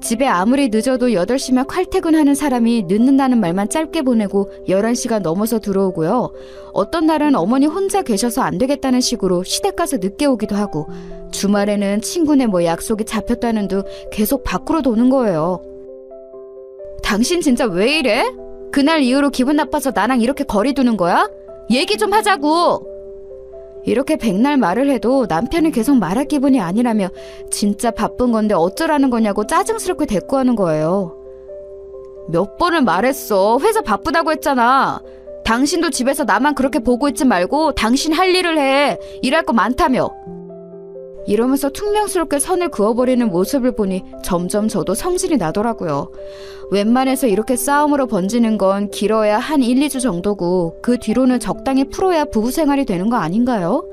집에 아무리 늦어도 8시면 칼퇴근하는 사람이 늦는다는 말만 짧게 보내고 11시가 넘어서 들어오고요. 어떤 날은 어머니 혼자 계셔서 안 되겠다는 식으로 시댁 가서 늦게 오기도 하고 주말에는 친구네 뭐 약속이 잡혔다는 둥 계속 밖으로 도는 거예요. 당신 진짜 왜 이래? 그날 이후로 기분 나빠서 나랑 이렇게 거리 두는 거야? 얘기 좀 하자고! 이렇게 백날 말을 해도 남편이 계속 말할 기분이 아니라며 진짜 바쁜 건데 어쩌라는 거냐고 짜증스럽게 대꾸하는 거예요. 몇 번을 말했어. 회사 바쁘다고 했잖아. 당신도 집에서 나만 그렇게 보고 있지 말고 당신 할 일을 해. 일할 거 많다며. 이러면서 퉁명스럽게 선을 그어버리는 모습을 보니 점점 저도 성질이 나더라고요. 웬만해서 이렇게 싸움으로 번지는 건 길어야 한 1, 2주 정도고 그 뒤로는 적당히 풀어야 부부 생활이 되는 거 아닌가요?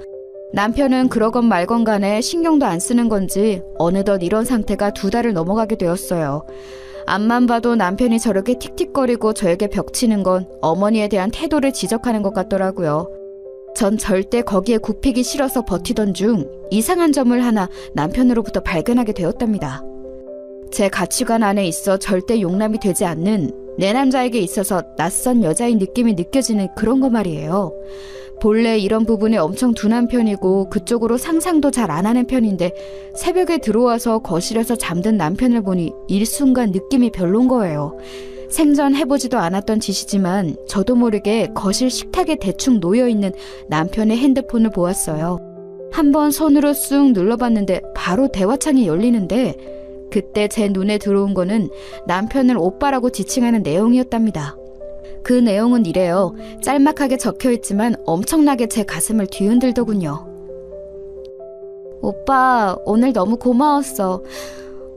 남편은 그러건 말건 간에 신경도 안 쓰는 건지 어느덧 이런 상태가 2달을 넘어가게 되었어요. 앞만 봐도 남편이 저렇게 틱틱거리고 저에게 벽치는 건 어머니에 대한 태도를 지적하는 것 같더라고요. 전 절대 거기에 굽히기 싫어서 버티던 중 이상한 점을 하나 남편으로부터 발견하게 되었답니다. 제 가치관 안에 있어 절대 용납이 되지 않는 내 남자에게 있어서 낯선 여자인 느낌이 느껴지는 그런 거 말이에요. 본래 이런 부분에 엄청 둔한 편이고 그쪽으로 상상도 잘 안 하는 편인데 새벽에 들어와서 거실에서 잠든 남편을 보니 일순간 느낌이 별론 거예요. 생전 해보지도 않았던 짓이지만 저도 모르게 거실 식탁에 대충 놓여있는 남편의 핸드폰을 보았어요. 한번 손으로 쑥 눌러봤는데 바로 대화창이 열리는데 그때 제 눈에 들어온 거는 남편을 오빠라고 지칭하는 내용이었답니다. 그 내용은 이래요. 짤막하게 적혀있지만 엄청나게 제 가슴을 뒤흔들더군요. 오빠, 오늘 너무 고마웠어.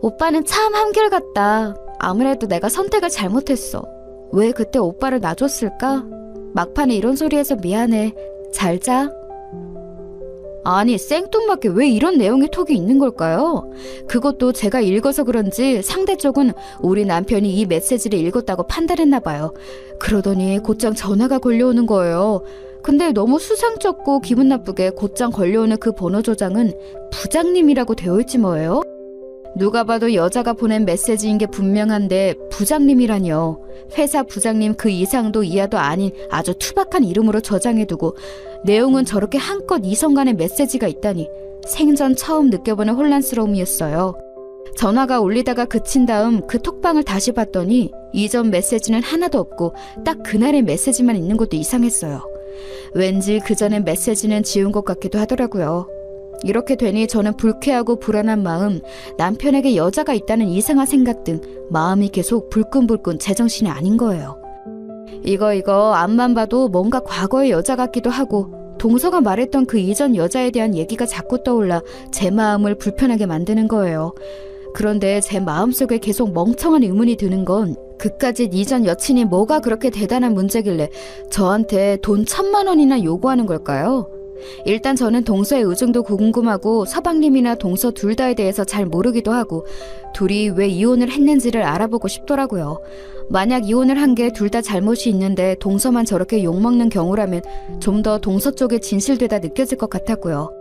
오빠는 참 한결같다. 아무래도 내가 선택을 잘못했어. 왜 그때 오빠를 놔줬을까? 막판에 이런 소리해서 미안해. 잘 자. 아니, 생뚱맞게 왜 이런 내용의 톡이 있는 걸까요? 그것도 제가 읽어서 그런지 상대 쪽은 우리 남편이 이 메시지를 읽었다고 판단했나 봐요. 그러더니 곧장 전화가 걸려오는 거예요. 근데 너무 수상쩍고 기분 나쁘게 곧장 걸려오는 그 번호 저장은 부장님이라고 되어 있지 뭐예요? 누가 봐도 여자가 보낸 메시지인 게 분명한데 부장님이라뇨. 회사 부장님 그 이상도 이하도 아닌 아주 투박한 이름으로 저장해두고 내용은 저렇게 한껏 이성 간의 메시지가 있다니 생전 처음 느껴보는 혼란스러움이었어요. 전화가 울리다가 그친 다음 그 톡방을 다시 봤더니 이전 메시지는 하나도 없고 딱 그날의 메시지만 있는 것도 이상했어요. 왠지 그전의 메시지는 지운 것 같기도 하더라고요. 이렇게 되니 저는 불쾌하고 불안한 마음, 남편에게 여자가 있다는 이상한 생각 등 마음이 계속 불끈불끈 제정신이 아닌 거예요. 이거 앞만 봐도 뭔가 과거의 여자 같기도 하고 동서가 말했던 그 이전 여자에 대한 얘기가 자꾸 떠올라 제 마음을 불편하게 만드는 거예요. 그런데 제 마음속에 계속 멍청한 의문이 드는 건 그까짓 이전 여친이 뭐가 그렇게 대단한 문제길래 저한테 돈 1,000만 원이나 요구하는 걸까요? 일단 저는 동서의 의중도 궁금하고 서방님이나 동서 둘 다에 대해서 잘 모르기도 하고 둘이 왜 이혼을 했는지를 알아보고 싶더라고요. 만약 이혼을 한 게 둘 다 잘못이 있는데 동서만 저렇게 욕먹는 경우라면 좀 더 동서 쪽에 진실되다 느껴질 것 같았고요.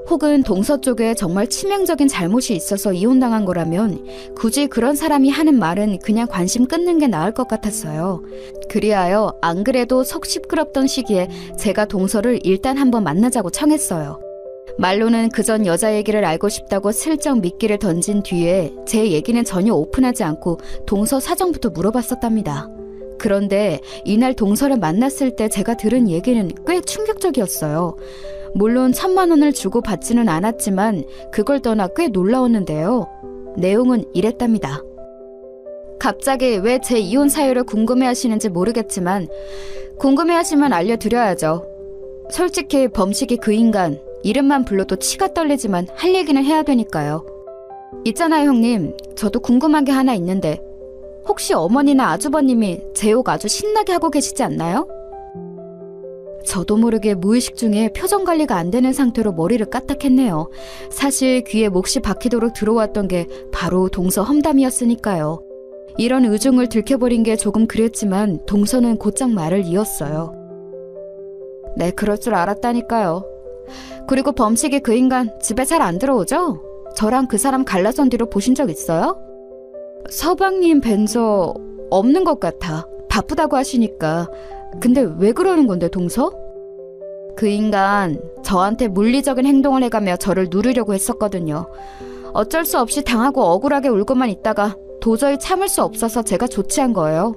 혹은 동서 쪽에 정말 치명적인 잘못이 있어서 이혼당한 거라면 굳이 그런 사람이 하는 말은 그냥 관심 끊는 게 나을 것 같았어요. 그리하여 안 그래도 속 시끄럽던 시기에 제가 동서를 일단 한번 만나자고 청했어요. 말로는 그전 여자 얘기를 알고 싶다고 슬쩍 미끼를 던진 뒤에 제 얘기는 전혀 오픈하지 않고 동서 사정부터 물어봤었답니다. 그런데 이날 동서를 만났을 때 제가 들은 얘기는 꽤 충격적이었어요. 물론 1,000만 원을 주고 받지는 않았지만 그걸 떠나 꽤 놀라웠는데요. 내용은 이랬답니다. 갑자기 왜 제 이혼 사유를 궁금해하시는지 모르겠지만 궁금해하시면 알려드려야죠. 솔직히 범식이 그 인간 이름만 불러도 치가 떨리지만 할 얘기는 해야 되니까요. 있잖아요 형님, 저도 궁금한 게 하나 있는데 혹시 어머니나 아주버님이 제 욕 아주 신나게 하고 계시지 않나요? 저도 모르게 무의식 중에 표정 관리가 안 되는 상태로 머리를 까딱했네요. 사실 귀에 몫이 박히도록 들어왔던 게 바로 동서 험담이었으니까요. 이런 의중을 들켜버린 게 조금 그랬지만 동서는 곧장 말을 이었어요. 네, 그럴 줄 알았다니까요. 그리고 범식이 그 인간 집에 잘 안 들어오죠? 저랑 그 사람 갈라선 뒤로 보신 적 있어요? 서방님 뵌 적 없는 것 같아. 바쁘다고 하시니까. 근데 왜 그러는 건데 동서? 그 인간 저한테 물리적인 행동을 해가며 저를 누르려고 했었거든요. 어쩔 수 없이 당하고 억울하게 울고만 있다가 도저히 참을 수 없어서 제가 조치한 거예요.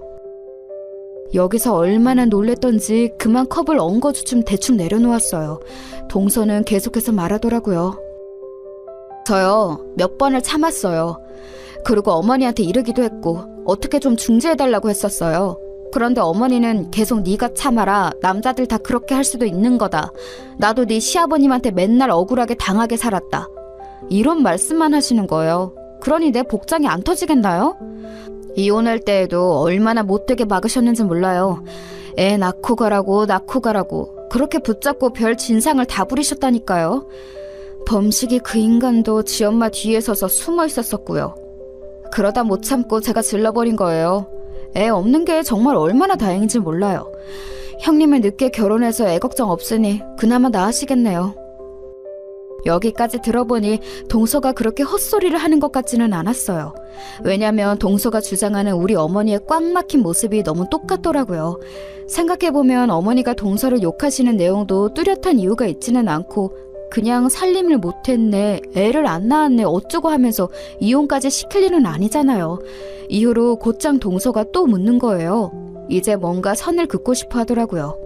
여기서 얼마나 놀랬던지 그만 컵을 엉거주춤 대충 내려놓았어요. 동서는 계속해서 말하더라고요. 저요, 몇 번을 참았어요. 그리고 어머니한테 이르기도 했고 어떻게 좀 중재해달라고 했었어요. 그런데 어머니는 계속 네가 참아라. 남자들 다 그렇게 할 수도 있는 거다. 나도 네 시아버님한테 맨날 억울하게 당하게 살았다. 이런 말씀만 하시는 거예요. 그러니 내 복장이 안 터지겠나요? 이혼할 때에도 얼마나 못되게 막으셨는지 몰라요. 애 낳고 가라고 그렇게 붙잡고 별 진상을 다 부리셨다니까요. 범식이 그 인간도 지 엄마 뒤에 서서 숨어 있었었고요. 그러다 못 참고 제가 질러버린 거예요. 애 없는 게 정말 얼마나 다행인지 몰라요. 형님은 늦게 결혼해서 애 걱정 없으니 그나마 나으시겠네요. 여기까지 들어보니 동서가 그렇게 헛소리를 하는 것 같지는 않았어요. 왜냐면 동서가 주장하는 우리 어머니의 꽉 막힌 모습이 너무 똑같더라고요. 생각해보면 어머니가 동서를 욕하시는 내용도 뚜렷한 이유가 있지는 않고 그냥 살림을 못했네, 애를 안 낳았네 어쩌고 하면서 이혼까지 시킬 일은 아니잖아요. 이후로 곧장 동서가 또 묻는 거예요. 이제 뭔가 선을 긋고 싶어 하더라고요.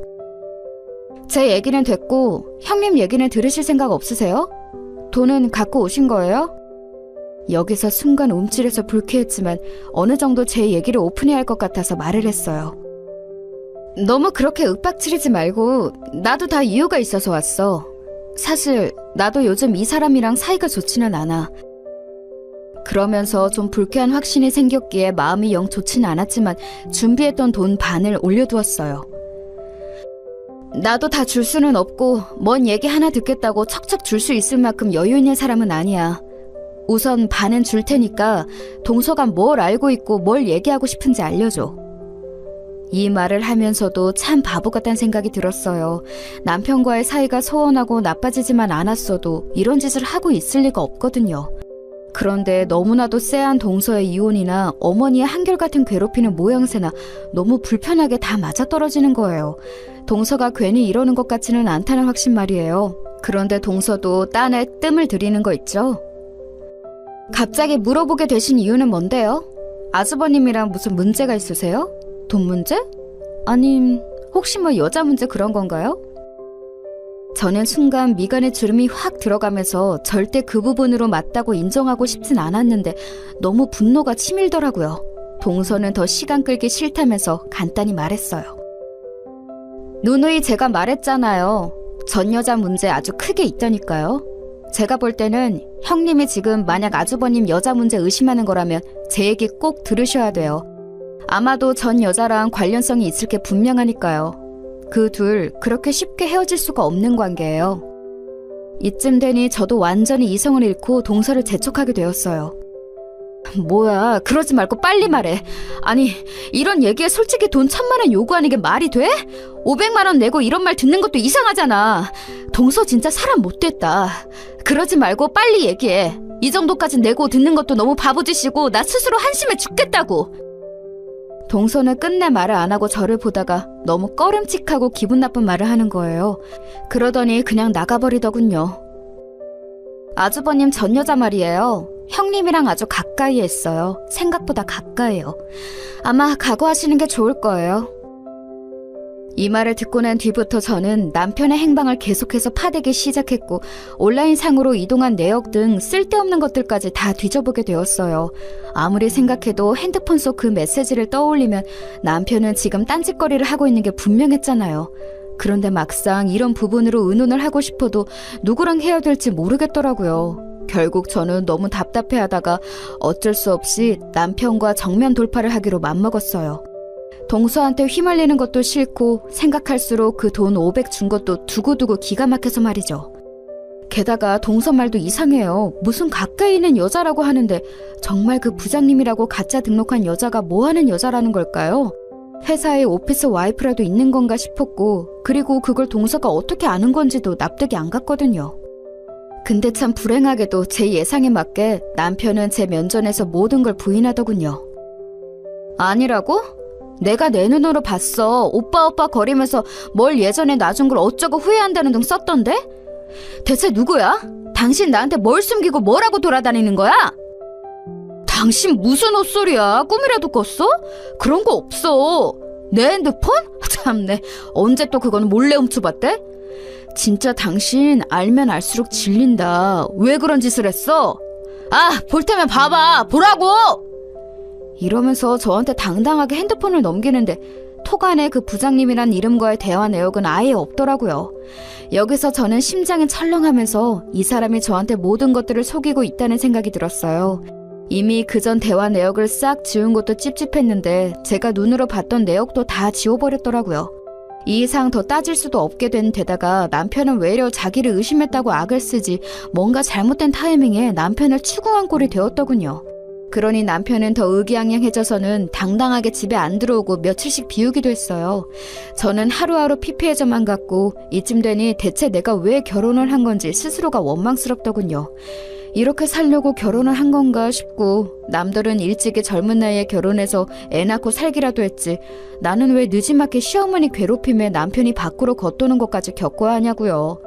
제 얘기는 됐고 형님 얘기는 들으실 생각 없으세요? 돈은 갖고 오신 거예요? 여기서 순간 움찔해서 불쾌했지만 어느 정도 제 얘기를 오픈해야 할 것 같아서 말을 했어요. 너무 그렇게 윽박지르지 말고 나도 다 이유가 있어서 왔어. 사실 나도 요즘 이 사람이랑 사이가 좋지는 않아. 그러면서 좀 불쾌한 확신이 생겼기에 마음이 영 좋지는 않았지만 준비했던 돈 반을 올려두었어요. 나도 다 줄 수는 없고 뭔 얘기 하나 듣겠다고 척척 줄 수 있을 만큼 여유 있는 사람은 아니야. 우선 반은 줄 테니까 동서가 뭘 알고 있고 뭘 얘기하고 싶은지 알려줘. 이 말을 하면서도 참 바보 같다는 생각이 들었어요. 남편과의 사이가 소원하고 나빠지지만 않았어도 이런 짓을 하고 있을 리가 없거든요. 그런데 너무나도 쎄한 동서의 이혼이나 어머니의 한결같은 괴롭히는 모양새나 너무 불편하게 다 맞아떨어지는 거예요. 동서가 괜히 이러는 것 같지는 않다는 확신 말이에요. 그런데 동서도 딴에 뜸을 들이는 거 있죠? 갑자기 물어보게 되신 이유는 뭔데요? 아주버님이랑 무슨 문제가 있으세요? 돈 문제? 아님 혹시 뭐 여자 문제 그런 건가요? 저는 순간 미간에 주름이 확 들어가면서 절대 그 부분으로 맞다고 인정하고 싶진 않았는데 너무 분노가 치밀더라고요. 동서는 더 시간 끌기 싫다면서 간단히 말했어요. 누누이 제가 말했잖아요. 전 여자 문제 아주 크게 있다니까요. 제가 볼 때는 형님이 지금 만약 아주버님 여자 문제 의심하는 거라면 제 얘기 꼭 들으셔야 돼요. 아마도 전 여자랑 관련성이 있을 게 분명하니까요. 그 둘 그렇게 쉽게 헤어질 수가 없는 관계예요. 이쯤 되니 저도 완전히 이성을 잃고 동서를 재촉하게 되었어요. 뭐야, 그러지 말고 빨리 말해. 아니, 이런 얘기에 솔직히 돈 1,000만 원 요구하는 게 말이 돼? 500만 원 내고 이런 말 듣는 것도 이상하잖아. 동서 진짜 사람 못됐다. 그러지 말고 빨리 얘기해. 이 정도까지 내고 듣는 것도 너무 바보짓이고 나 스스로 한심해 죽겠다고. 동서는 끝내 말을 안 하고 저를 보다가 너무 꺼름칙하고 기분 나쁜 말을 하는 거예요. 그러더니 그냥 나가버리더군요. 아주버님 전 여자 말이에요. 형님이랑 아주 가까이 했어요. 생각보다 가까이요. 아마 각오하시는 게 좋을 거예요. 이 말을 듣고 난 뒤부터 저는 남편의 행방을 계속해서 파대기 시작했고 온라인상으로 이동한 내역 등 쓸데없는 것들까지 다 뒤져보게 되었어요. 아무리 생각해도 핸드폰 속 그 메시지를 떠올리면 남편은 지금 딴짓거리를 하고 있는 게 분명했잖아요. 그런데 막상 이런 부분으로 의논을 하고 싶어도 누구랑 해야 될지 모르겠더라고요. 결국 저는 너무 답답해하다가 어쩔 수 없이 남편과 정면 돌파를 하기로 맘먹었어요. 동서한테 휘말리는 것도 싫고 생각할수록 그 돈 500 준 것도 두고두고 기가 막혀서 말이죠. 게다가 동서 말도 이상해요. 무슨 가까이 있는 여자라고 하는데 정말 그 부장님이라고 가짜 등록한 여자가 뭐하는 여자라는 걸까요? 회사에 오피스 와이프라도 있는 건가 싶었고 그리고 그걸 동서가 어떻게 아는 건지도 납득이 안 갔거든요. 근데 참 불행하게도 제 예상에 맞게 남편은 제 면전에서 모든 걸 부인하더군요. 아니라고? 내가 내 눈으로 봤어. 오빠 거리면서 뭘 예전에 놔준 걸 어쩌고 후회한다는 등 썼던데? 대체 누구야? 당신 나한테 뭘 숨기고 뭐라고 돌아다니는 거야? 당신 무슨 헛소리야? 꿈이라도 꿨어? 그런 거 없어. 내 핸드폰? 참네. 언제 또 그건 몰래 훔쳐봤대? 진짜 당신 알면 알수록 질린다. 왜 그런 짓을 했어? 아, 볼 테면 봐봐. 보라고! 이러면서 저한테 당당하게 핸드폰을 넘기는데 톡 안에 그 부장님이란 이름과의 대화 내역은 아예 없더라고요. 여기서 저는 심장이 철렁하면서 이 사람이 저한테 모든 것들을 속이고 있다는 생각이 들었어요. 이미 그전 대화 내역을 싹 지운 것도 찝찝했는데 제가 눈으로 봤던 내역도 다 지워버렸더라고요. 이 이상 더 따질 수도 없게 된 데다가 남편은 외려 자기를 의심했다고 악을 쓰지 뭔가 잘못된 타이밍에 남편을 추궁한 꼴이 되었더군요. 그러니 남편은 더 의기양양해져서는 당당하게 집에 안 들어오고 며칠씩 비우기도 했어요. 저는 하루하루 피폐해져만 갔고 이쯤 되니 대체 내가 왜 결혼을 한 건지 스스로가 원망스럽더군요. 이렇게 살려고 결혼을 한 건가 싶고 남들은 일찍이 젊은 나이에 결혼해서 애 낳고 살기라도 했지 나는 왜 느지막이 시어머니 괴롭힘에 남편이 밖으로 걷도는 것까지 겪어야 하냐고요.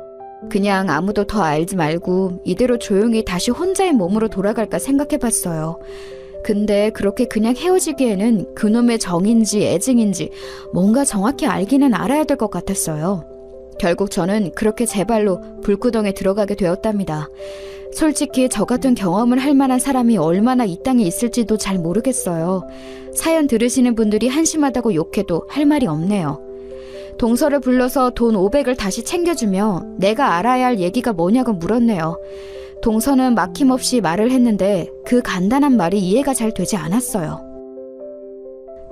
그냥 아무도 더 알지 말고 이대로 조용히 다시 혼자의 몸으로 돌아갈까 생각해봤어요. 근데 그렇게 그냥 헤어지기에는 그놈의 정인지 애증인지 뭔가 정확히 알기는 알아야 될 것 같았어요. 결국 저는 그렇게 제 발로 불구덩에 들어가게 되었답니다. 솔직히 저 같은 경험을 할 만한 사람이 얼마나 이 땅에 있을지도 잘 모르겠어요. 사연 들으시는 분들이 한심하다고 욕해도 할 말이 없네요. 동서를 불러서 돈 500을 다시 챙겨주며 내가 알아야 할 얘기가 뭐냐고 물었네요. 동서는 막힘없이 말을 했는데 그 간단한 말이 이해가 잘 되지 않았어요.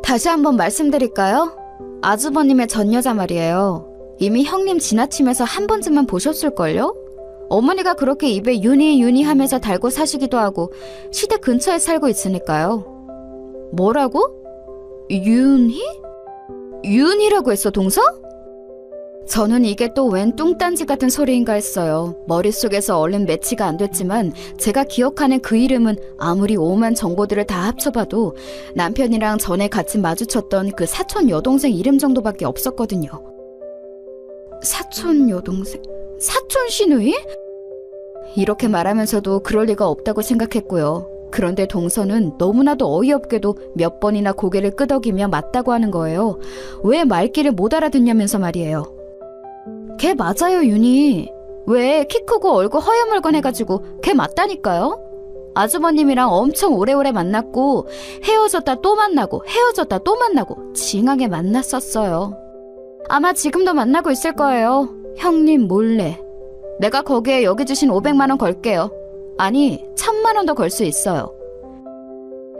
다시 한번 말씀드릴까요? 아주버님의 전 여자 말이에요. 이미 형님 지나치면서 한 번쯤은 보셨을걸요? 어머니가 그렇게 입에 윤희 하면서 달고 사시기도 하고 시댁 근처에 살고 있으니까요. 뭐라고? 윤희? 윤희라고 했어, 동서? 저는 이게 또 웬 뚱딴지 같은 소리인가 했어요. 머릿속에서 얼른 매치가 안 됐지만 제가 기억하는 그 이름은 아무리 오만 정보들을 다 합쳐봐도 남편이랑 전에 같이 마주쳤던 그 사촌 여동생 이름 정도밖에 없었거든요. 사촌 여동생? 사촌 시누이? 이렇게 말하면서도 그럴 리가 없다고 생각했고요. 그런데 동서는 너무나도 어이없게도 몇 번이나 고개를 끄덕이며 맞다고 하는 거예요. 왜 말귀를 못 알아듣냐면서 말이에요. 걔 맞아요, 윤희. 왜 키 크고 얼굴 허여멀건해가지고 걔 맞다니까요? 아주버님이랑 엄청 오래오래 만났고 헤어졌다 또 만나고 헤어졌다 또 만나고 징하게 만났었어요. 아마 지금도 만나고 있을 거예요. 형님 몰래. 내가 거기에 여기 주신 500만 원 걸게요. 아니 1000만 원도 걸 수 있어요.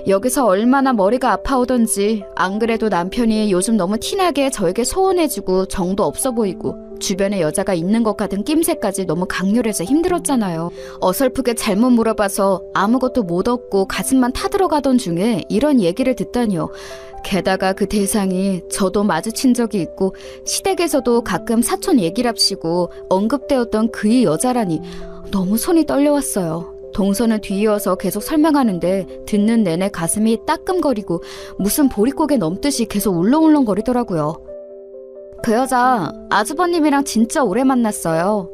여기서 얼마나 머리가 아파오던지 안 그래도 남편이 요즘 너무 티나게 저에게 소원해주고 정도 없어 보이고 주변에 여자가 있는 것 같은 낌새까지 너무 강렬해서 힘들었잖아요. 어설프게 잘못 물어봐서 아무것도 못 얻고 가슴만 타들어가던 중에 이런 얘기를 듣다니요. 게다가 그 대상이 저도 마주친 적이 있고 시댁에서도 가끔 사촌 얘기랍시고 언급되었던 그의 여자라니 너무 손이 떨려왔어요. 동서는 뒤이어서 계속 설명하는데 듣는 내내 가슴이 따끔거리고 무슨 보릿고개 넘듯이 계속 울렁울렁거리더라고요. 그 여자 아주버님이랑 진짜 오래 만났어요.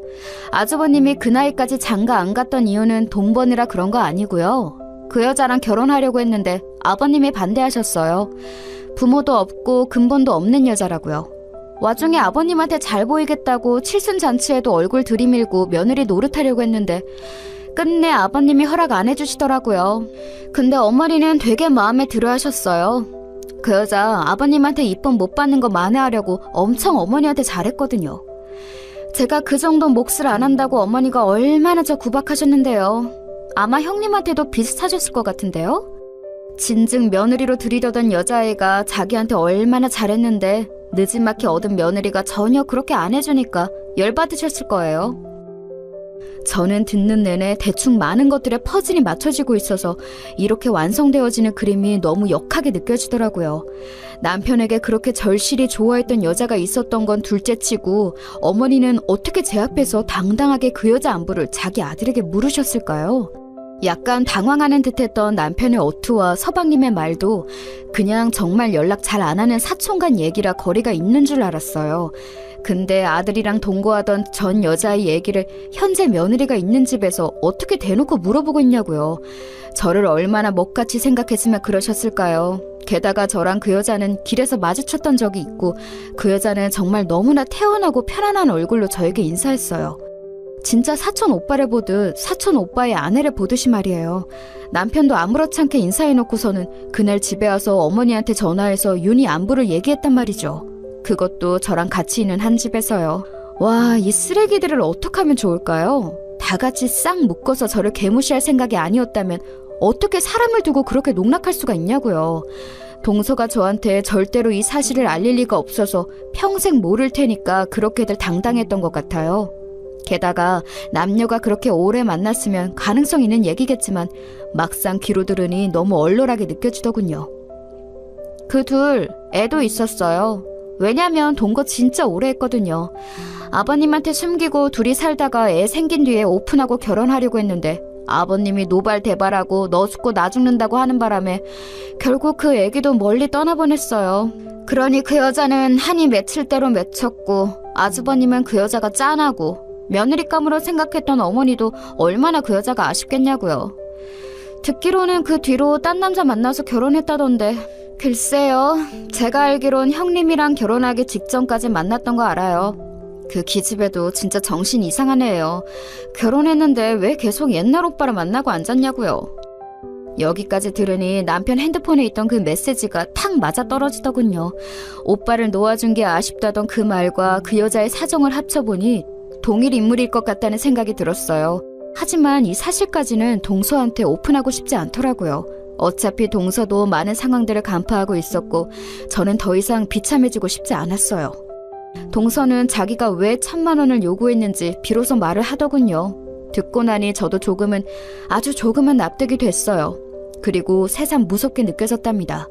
아주버님이 그 나이까지 장가 안 갔던 이유는 돈 버느라 그런 거 아니고요. 그 여자랑 결혼하려고 했는데 아버님이 반대하셨어요. 부모도 없고 근본도 없는 여자라고요. 와중에 아버님한테 잘 보이겠다고 칠순잔치에도 얼굴 들이밀고 며느리 노릇하려고 했는데 끝내 아버님이 허락 안 해주시더라고요. 근데 어머니는 되게 마음에 들어 하셨어요. 그 여자 아버님한테 이쁨 못 받는 거 만회하려고 엄청 어머니한테 잘했거든요. 제가 그 정도 몫을 안 한다고 어머니가 얼마나 저 구박하셨는데요. 아마 형님한테도 비슷하셨을 것 같은데요. 진즉 며느리로 들이려던 여자애가 자기한테 얼마나 잘했는데 느지막이 얻은 며느리가 전혀 그렇게 안 해주니까 열받으셨을 거예요. 저는 듣는 내내 대충 많은 것들에 퍼즐이 맞춰지고 있어서 이렇게 완성되어지는 그림이 너무 역하게 느껴지더라고요. 남편에게 그렇게 절실히 좋아했던 여자가 있었던 건 둘째치고 어머니는 어떻게 제 앞에서 당당하게 그 여자 안부를 자기 아들에게 물으셨을까요? 약간 당황하는 듯했던 남편의 어투와 서방님의 말도 그냥 정말 연락 잘 안 하는 사촌간 얘기라 거리가 있는 줄 알았어요. 근데 아들이랑 동거하던 전 여자의 얘기를 현재 며느리가 있는 집에서 어떻게 대놓고 물어보고 있냐고요. 저를 얼마나 먹같이 생각했으면 그러셨을까요? 게다가 저랑 그 여자는 길에서 마주쳤던 적이 있고 그 여자는 정말 너무나 태연하고 편안한 얼굴로 저에게 인사했어요. 진짜 사촌 오빠를 보듯 사촌 오빠의 아내를 보듯이 말이에요. 남편도 아무렇지 않게 인사해놓고서는 그날 집에 와서 어머니한테 전화해서 윤희 안부를 얘기했단 말이죠. 그것도 저랑 같이 있는 한 집에서요. 와, 이 쓰레기들을 어떻게 하면 좋을까요? 다 같이 싹 묶어서 저를 개무시할 생각이 아니었다면 어떻게 사람을 두고 그렇게 농락할 수가 있냐고요. 동서가 저한테 절대로 이 사실을 알릴 리가 없어서 평생 모를 테니까 그렇게들 당당했던 것 같아요. 게다가 남녀가 그렇게 오래 만났으면 가능성 있는 얘기겠지만 막상 귀로 들으니 너무 얼얼하게 느껴지더군요. 그 둘 애도 있었어요. 왜냐면 동거 진짜 오래 했거든요. 아버님한테 숨기고 둘이 살다가 애 생긴 뒤에 오픈하고 결혼하려고 했는데 아버님이 노발대발하고 너 죽고 나 죽는다고 하는 바람에 결국 그 애기도 멀리 떠나보냈어요. 그러니 그 여자는 한이 맺힐 대로 맺혔고 아주버님은 그 여자가 짠하고 며느리감으로 생각했던 어머니도 얼마나 그 여자가 아쉽겠냐고요. 듣기로는 그 뒤로 딴 남자 만나서 결혼했다던데 글쎄요. 제가 알기론 형님이랑 결혼하기 직전까지 만났던 거 알아요. 그 기집애도 진짜 정신 이상한 애예요. 결혼했는데 왜 계속 옛날 오빠를 만나고 앉았냐고요. 여기까지 들으니 남편 핸드폰에 있던 그 메시지가 탁 맞아떨어지더군요. 오빠를 놓아준 게 아쉽다던 그 말과 그 여자의 사정을 합쳐보니 동일 인물일 것 같다는 생각이 들었어요. 하지만 이 사실까지는 동서한테 오픈하고 싶지 않더라고요. 어차피 동서도 많은 상황들을 간파하고 있었고 저는 더 이상 비참해지고 싶지 않았어요. 동서는 자기가 왜 1000만 원을 요구했는지 비로소 말을 하더군요. 듣고 나니 저도 아주 조금은 납득이 됐어요. 그리고 새삼 무섭게 느껴졌답니다.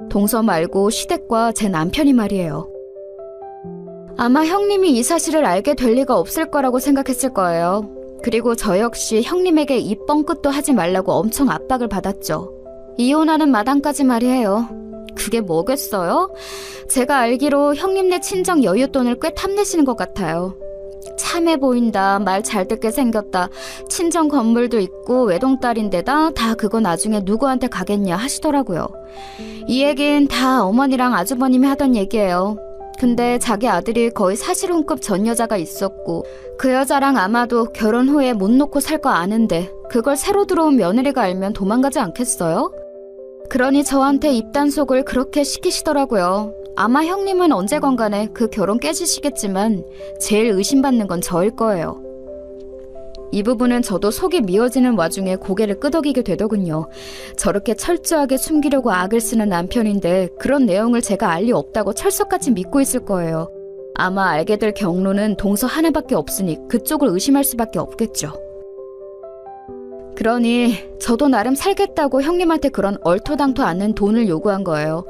동서 말고 시댁과 제 남편이 말이에요. 아마 형님이 이 사실을 알게 될 리가 없을 거라고 생각했을 거예요. 그리고 저 역시 형님에게 입 뻥끗도 하지 말라고 엄청 압박을 받았죠. 이혼하는 마당까지 말이에요. 그게 뭐겠어요? 제가 알기로 형님네 친정 여윳돈을 꽤 탐내시는 것 같아요. 참해 보인다, 말 잘 듣게 생겼다, 친정 건물도 있고 외동딸인데다 다 그거 나중에 누구한테 가겠냐 하시더라고요. 이 얘긴 다 어머니랑 아주버님이 하던 얘기예요. 근데 자기 아들이 거의 사실혼급 전 여자가 있었고 그 여자랑 아마도 결혼 후에 못 놓고 살 거 아는데 그걸 새로 들어온 며느리가 알면 도망가지 않겠어요? 그러니 저한테 입단속을 그렇게 시키시더라고요. 아마 형님은 언제건 간에 그 결혼 깨지시겠지만 제일 의심받는 건 저일 거예요. 이 부분은 저도 속이 미어지는 와중에 고개를 끄덕이게 되더군요. 저렇게 철저하게 숨기려고 악을 쓰는 남편인데 그런 내용을 제가 알 리 없다고 철석같이 믿고 있을 거예요. 아마 알게 될 경로는 동서 하나밖에 없으니 그쪽을 의심할 수밖에 없겠죠. 그러니 저도 나름 살겠다고 형님한테 그런 얼토당토 않는 돈을 요구한 거예요.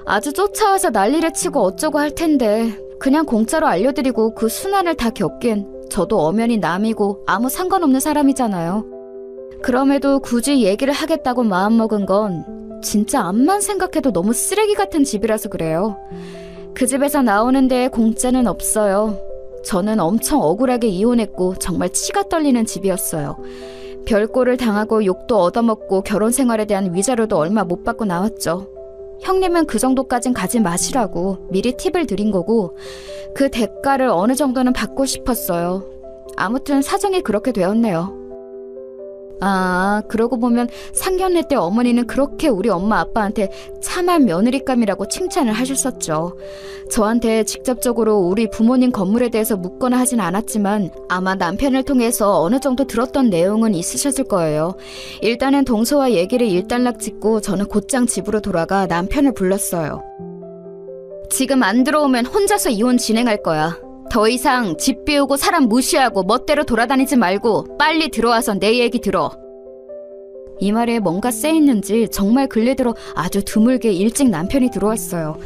아주 쫓아와서 난리를 치고 어쩌고 할 텐데 그냥 공짜로 알려드리고 그 순환을 다 겪긴 저도 엄연히 남이고 아무 상관없는 사람이잖아요. 그럼에도 굳이 얘기를 하겠다고 마음먹은 건 진짜 암만 생각해도 너무 쓰레기 같은 집이라서 그래요. 그 집에서 나오는데 공짜는 없어요. 저는 엄청 억울하게 이혼했고 정말 치가 떨리는 집이었어요. 별꼴을 당하고 욕도 얻어먹고 결혼 생활에 대한 위자료도 얼마 못 받고 나왔죠. 형님은 그 정도까진 가지 마시라고 미리 팁을 드린 거고 그 대가를 어느 정도는 받고 싶었어요. 아무튼 사정이 그렇게 되었네요. 아, 그러고 보면 상견례 때 어머니는 그렇게 우리 엄마 아빠한테 참한 며느리감이라고 칭찬을 하셨었죠. 저한테 직접적으로 우리 부모님 건물에 대해서 묻거나 하진 않았지만 아마 남편을 통해서 어느 정도 들었던 내용은 있으셨을 거예요. 일단은 동서와 얘기를 일단락 짓고 저는 곧장 집으로 돌아가 남편을 불렀어요. 지금 안 들어오면 혼자서 이혼 진행할 거야. 더 이상 집 비우고 사람 무시하고 멋대로 돌아다니지 말고 빨리 들어와서 내 얘기 들어. 이 말에 뭔가 쎄있는지 정말 근래 들어 아주 드물게 일찍 남편이 들어왔어요.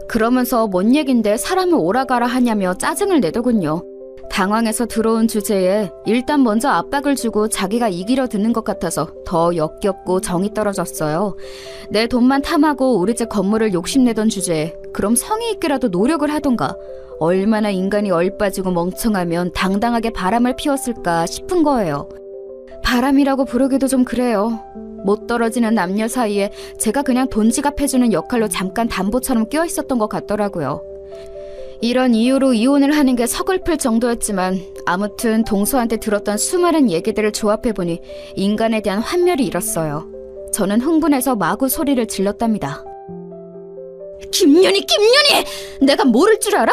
그러면서 뭔 얘긴데 사람을 오라가라 하냐며 짜증을 내더군요. 당황해서 들어온 주제에 일단 먼저 압박을 주고 자기가 이기려 드는 것 같아서 더 역겹고 정이 떨어졌어요. 내 돈만 탐하고 우리 집 건물을 욕심내던 주제에 그럼 성의 있게라도 노력을 하던가. 얼마나 인간이 얼빠지고 멍청하면 당당하게 바람을 피웠을까 싶은 거예요. 바람이라고 부르기도 좀 그래요. 못 떨어지는 남녀 사이에 제가 그냥 돈 지갑해주는 역할로 잠깐 담보처럼 껴있었던 것 같더라고요. 이런 이유로 이혼을 하는 게 서글플 정도였지만 아무튼 동서한테 들었던 수많은 얘기들을 조합해보니 인간에 대한 환멸이 일었어요. 저는 흥분해서 마구 소리를 질렀답니다. 김윤희! 내가 모를 줄 알아?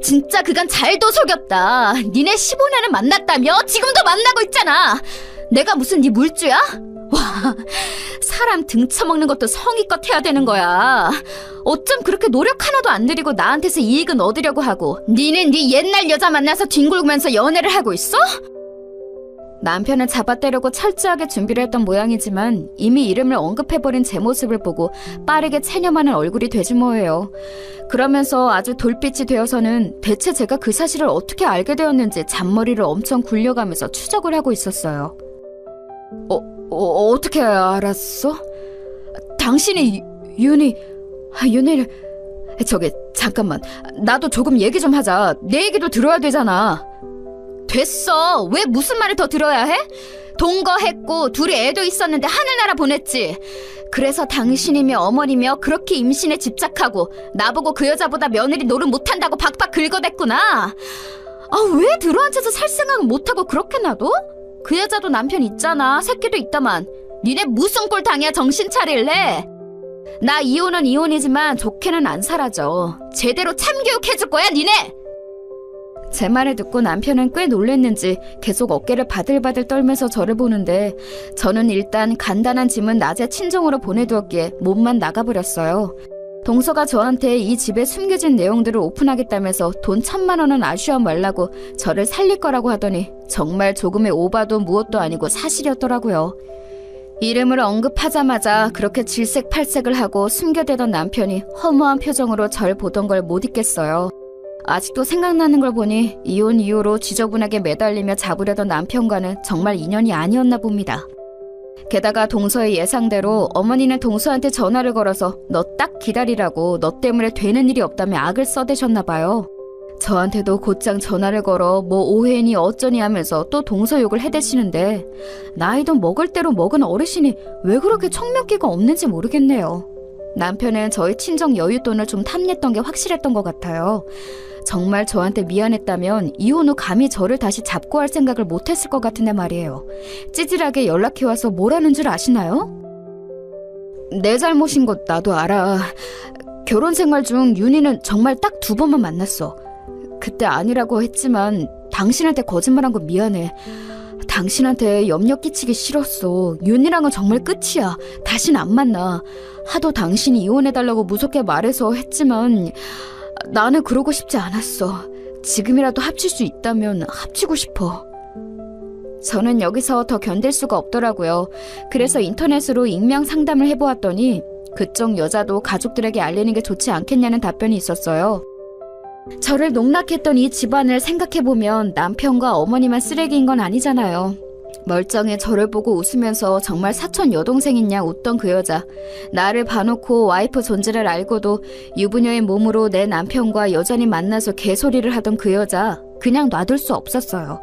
진짜 그간 잘도 속였다. 니네 15년을 만났다며? 지금도 만나고 있잖아. 내가 무슨 네 물주야? 와, 사람 등쳐먹는 것도 성의껏 해야 되는 거야. 어쩜 그렇게 노력 하나도 안 들이고 나한테서 이익은 얻으려고 하고 니는 네 옛날 여자 만나서 뒹굴면서 연애를 하고 있어? 남편을 잡아떼려고 철저하게 준비를 했던 모양이지만 이미 이름을 언급해버린 제 모습을 보고 빠르게 체념하는 얼굴이 되지 뭐예요. 그러면서 아주 돌빛이 되어서는 대체 제가 그 사실을 어떻게 알게 되었는지 잔머리를 엄청 굴려가면서 추적을 하고 있었어요. 어떻게 알았어? 당신이 윤희를... 저기 잠깐만, 나도 조금 얘기 좀 하자. 내 얘기도 들어야 되잖아. 됐어. 왜 무슨 말을 더 들어야 해? 동거했고 둘이 애도 있었는데 하늘나라 보냈지. 그래서 당신이며 어머니며 그렇게 임신에 집착하고 나보고 그 여자보다 며느리 노릇 못한다고 박박 긁어댔구나. 아, 왜 들어앉아서 살 생각은 못하고 그렇게 놔둬? 그 여자도 남편 있잖아. 새끼도 있다만. 니네 무슨 꼴 당해야 정신 차릴래? 나 이혼은 이혼이지만 좋게는 안 살아져. 제대로 참교육 해줄 거야 니네. 제 말을 듣고 남편은 꽤 놀랬는지 계속 어깨를 바들바들 떨면서 저를 보는데 저는 일단 간단한 짐은 낮에 친정으로 보내두었기에 몸만 나가버렸어요. 동서가 저한테 이 집에 숨겨진 내용들을 오픈하겠다면서 돈 1,000만 원은 아쉬워 말라고 저를 살릴 거라고 하더니 정말 조금의 오바도 무엇도 아니고 사실이었더라고요. 이름을 언급하자마자 그렇게 질색팔색을 하고 숨겨대던 남편이 허무한 표정으로 절 보던 걸 못 잊겠어요. 아직도 생각나는 걸 보니 이혼 이후로 지저분하게 매달리며 잡으려던 남편과는 정말 인연이 아니었나 봅니다. 게다가 동서의 예상대로 어머니는 동서한테 전화를 걸어서 너 딱 기다리라고 너 때문에 되는 일이 없다며 악을 써대셨나 봐요. 저한테도 곧장 전화를 걸어 뭐 오해니 어쩌니 하면서 또 동서욕을 해대시는데 나이도 먹을 대로 먹은 어르신이 왜 그렇게 청명기가 없는지 모르겠네요. 남편은 저희 친정 여윳돈을 좀 탐냈던 게 확실했던 것 같아요. 정말 저한테 미안했다면 이혼 후 감히 저를 다시 잡고 할 생각을 못했을 것 같은데 말이에요. 찌질하게 연락해와서 뭐라는 줄 아시나요? 내 잘못인 것 나도 알아. 결혼 생활 중 윤희는 정말 딱 2번만 만났어. 그때 아니라고 했지만 당신한테 거짓말한 거 미안해. 당신한테 염려 끼치기 싫었어. 윤희랑은 정말 끝이야. 다신 안 만나. 하도 당신이 이혼해달라고 무섭게 말해서 했지만 나는 그러고 싶지 않았어. 지금이라도 합칠 수 있다면 합치고 싶어. 저는 여기서 더 견딜 수가 없더라고요. 그래서 인터넷으로 익명 상담을 해보았더니 그쪽 여자도 가족들에게 알리는 게 좋지 않겠냐는 답변이 있었어요. 저를 농락했던 이 집안을 생각해보면 남편과 어머니만 쓰레기인 건 아니잖아요. 멀쩡해 저를 보고 웃으면서 정말 사촌 여동생인 양 웃던 그 여자. 나를 봐놓고 와이프 존재를 알고도 유부녀의 몸으로 내 남편과 여전히 만나서 개소리를 하던 그 여자. 그냥 놔둘 수 없었어요.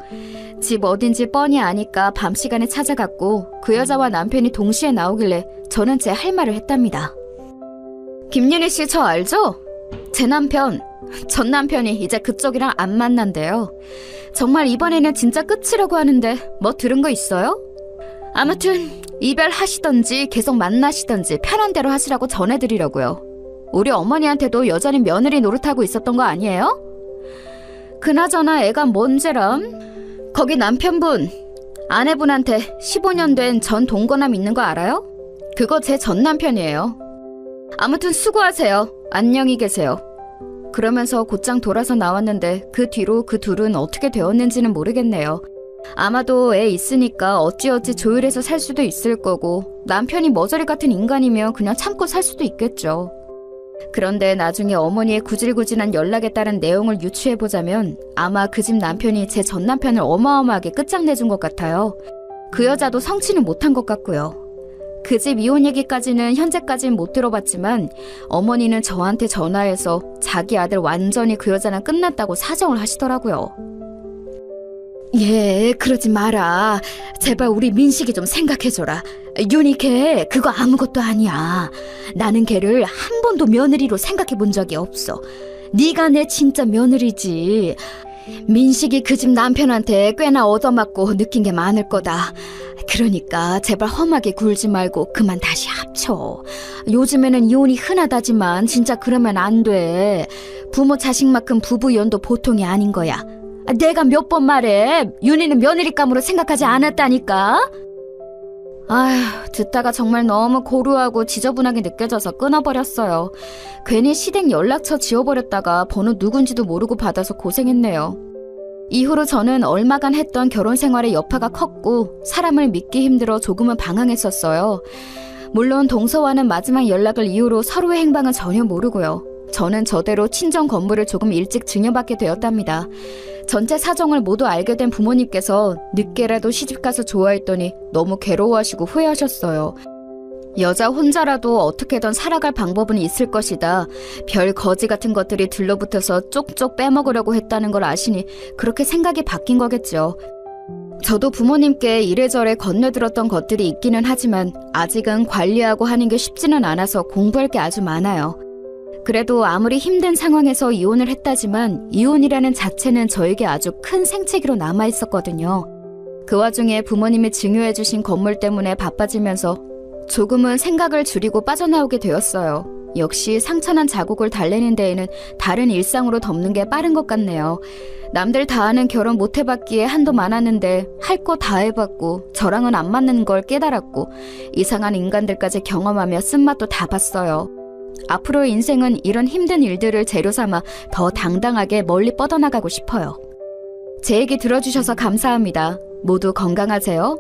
집 어딘지 뻔히 아니까 밤 시간에 찾아갔고 그 여자와 남편이 동시에 나오길래 저는 제 할 말을 했답니다. 김윤희 씨 저 알죠? 제 남편, 전 남편이 이제 그쪽이랑 안 만난대요. 정말 이번에는 진짜 끝이라고 하는데 뭐 들은 거 있어요? 아무튼 이별하시던지 계속 만나시던지 편한 대로 하시라고 전해드리려고요. 우리 어머니한테도 여전히 며느리 노릇하고 있었던 거 아니에요? 그나저나 애가 뭔지람? 거기 남편분, 아내분한테 15년 된 전 동거남 있는 거 알아요? 그거 제 전 남편이에요. 아무튼 수고하세요. 안녕히 계세요. 그러면서 곧장 돌아서 나왔는데 그 뒤로 그 둘은 어떻게 되었는지는 모르겠네요. 아마도 애 있으니까 어찌어찌 조율해서 살 수도 있을 거고 남편이 머저리 같은 인간이면 그냥 참고 살 수도 있겠죠. 그런데 나중에 어머니의 구질구질한 연락에 따른 내용을 유추해보자면 아마 그 집 남편이 제 전 남편을 어마어마하게 끝장내준 것 같아요. 그 여자도 성취는 못한 것 같고요. 그 집 이혼 얘기까지는 현재까진 못 들어봤지만 어머니는 저한테 전화해서 자기 아들 완전히 그 여자랑 끝났다고 사정을 하시더라고요. 예, 그러지 마라. 제발 우리 민식이 좀 생각해줘라. 윤희 걔 그거 아무것도 아니야. 나는 걔를 한 번도 며느리로 생각해본 적이 없어. 네가 내 진짜 며느리지. 민식이 그 집 남편한테 꽤나 얻어맞고 느낀 게 많을 거다. 그러니까 제발 험하게 굴지 말고 그만 다시 합쳐. 요즘에는 이혼이 흔하다지만 진짜 그러면 안 돼. 부모 자식만큼 부부연도 보통이 아닌 거야. 내가 몇 번 말해. 윤희는 며느리감으로 생각하지 않았다니까. 아휴, 듣다가 정말 너무 고루하고 지저분하게 느껴져서 끊어버렸어요. 괜히 시댁 연락처 지워버렸다가 번호 누군지도 모르고 받아서 고생했네요. 이후로 저는 얼마간 했던 결혼 생활의 여파가 컸고 사람을 믿기 힘들어 조금은 방황했었어요. 물론 동서와는 마지막 연락을 이후로 서로의 행방은 전혀 모르고요. 저는 저대로 친정 건물을 조금 일찍 증여받게 되었답니다. 전체 사정을 모두 알게 된 부모님께서 늦게라도 시집가서 좋아했더니 너무 괴로워하시고 후회하셨어요. 여자 혼자라도 어떻게든 살아갈 방법은 있을 것이다. 별 거지 같은 것들이 들러붙어서 쪽쪽 빼먹으려고 했다는 걸 아시니 그렇게 생각이 바뀐 거겠죠. 저도 부모님께 이래저래 건네들었던 것들이 있기는 하지만 아직은 관리하고 하는 게 쉽지는 않아서 공부할 게 아주 많아요. 그래도 아무리 힘든 상황에서 이혼을 했다지만 이혼이라는 자체는 저에게 아주 큰 생채기로 남아있었거든요. 그 와중에 부모님이 증여해주신 건물 때문에 바빠지면서 조금은 생각을 줄이고 빠져나오게 되었어요. 역시 상처난 자국을 달래는 데에는 다른 일상으로 덮는 게 빠른 것 같네요. 남들 다 하는 결혼 못 해봤기에 한도 많았는데 할 거 다 해봤고 저랑은 안 맞는 걸 깨달았고 이상한 인간들까지 경험하며 쓴맛도 다 봤어요. 앞으로의 인생은 이런 힘든 일들을 재료 삼아 더 당당하게 멀리 뻗어나가고 싶어요. 제 얘기 들어주셔서 감사합니다. 모두 건강하세요.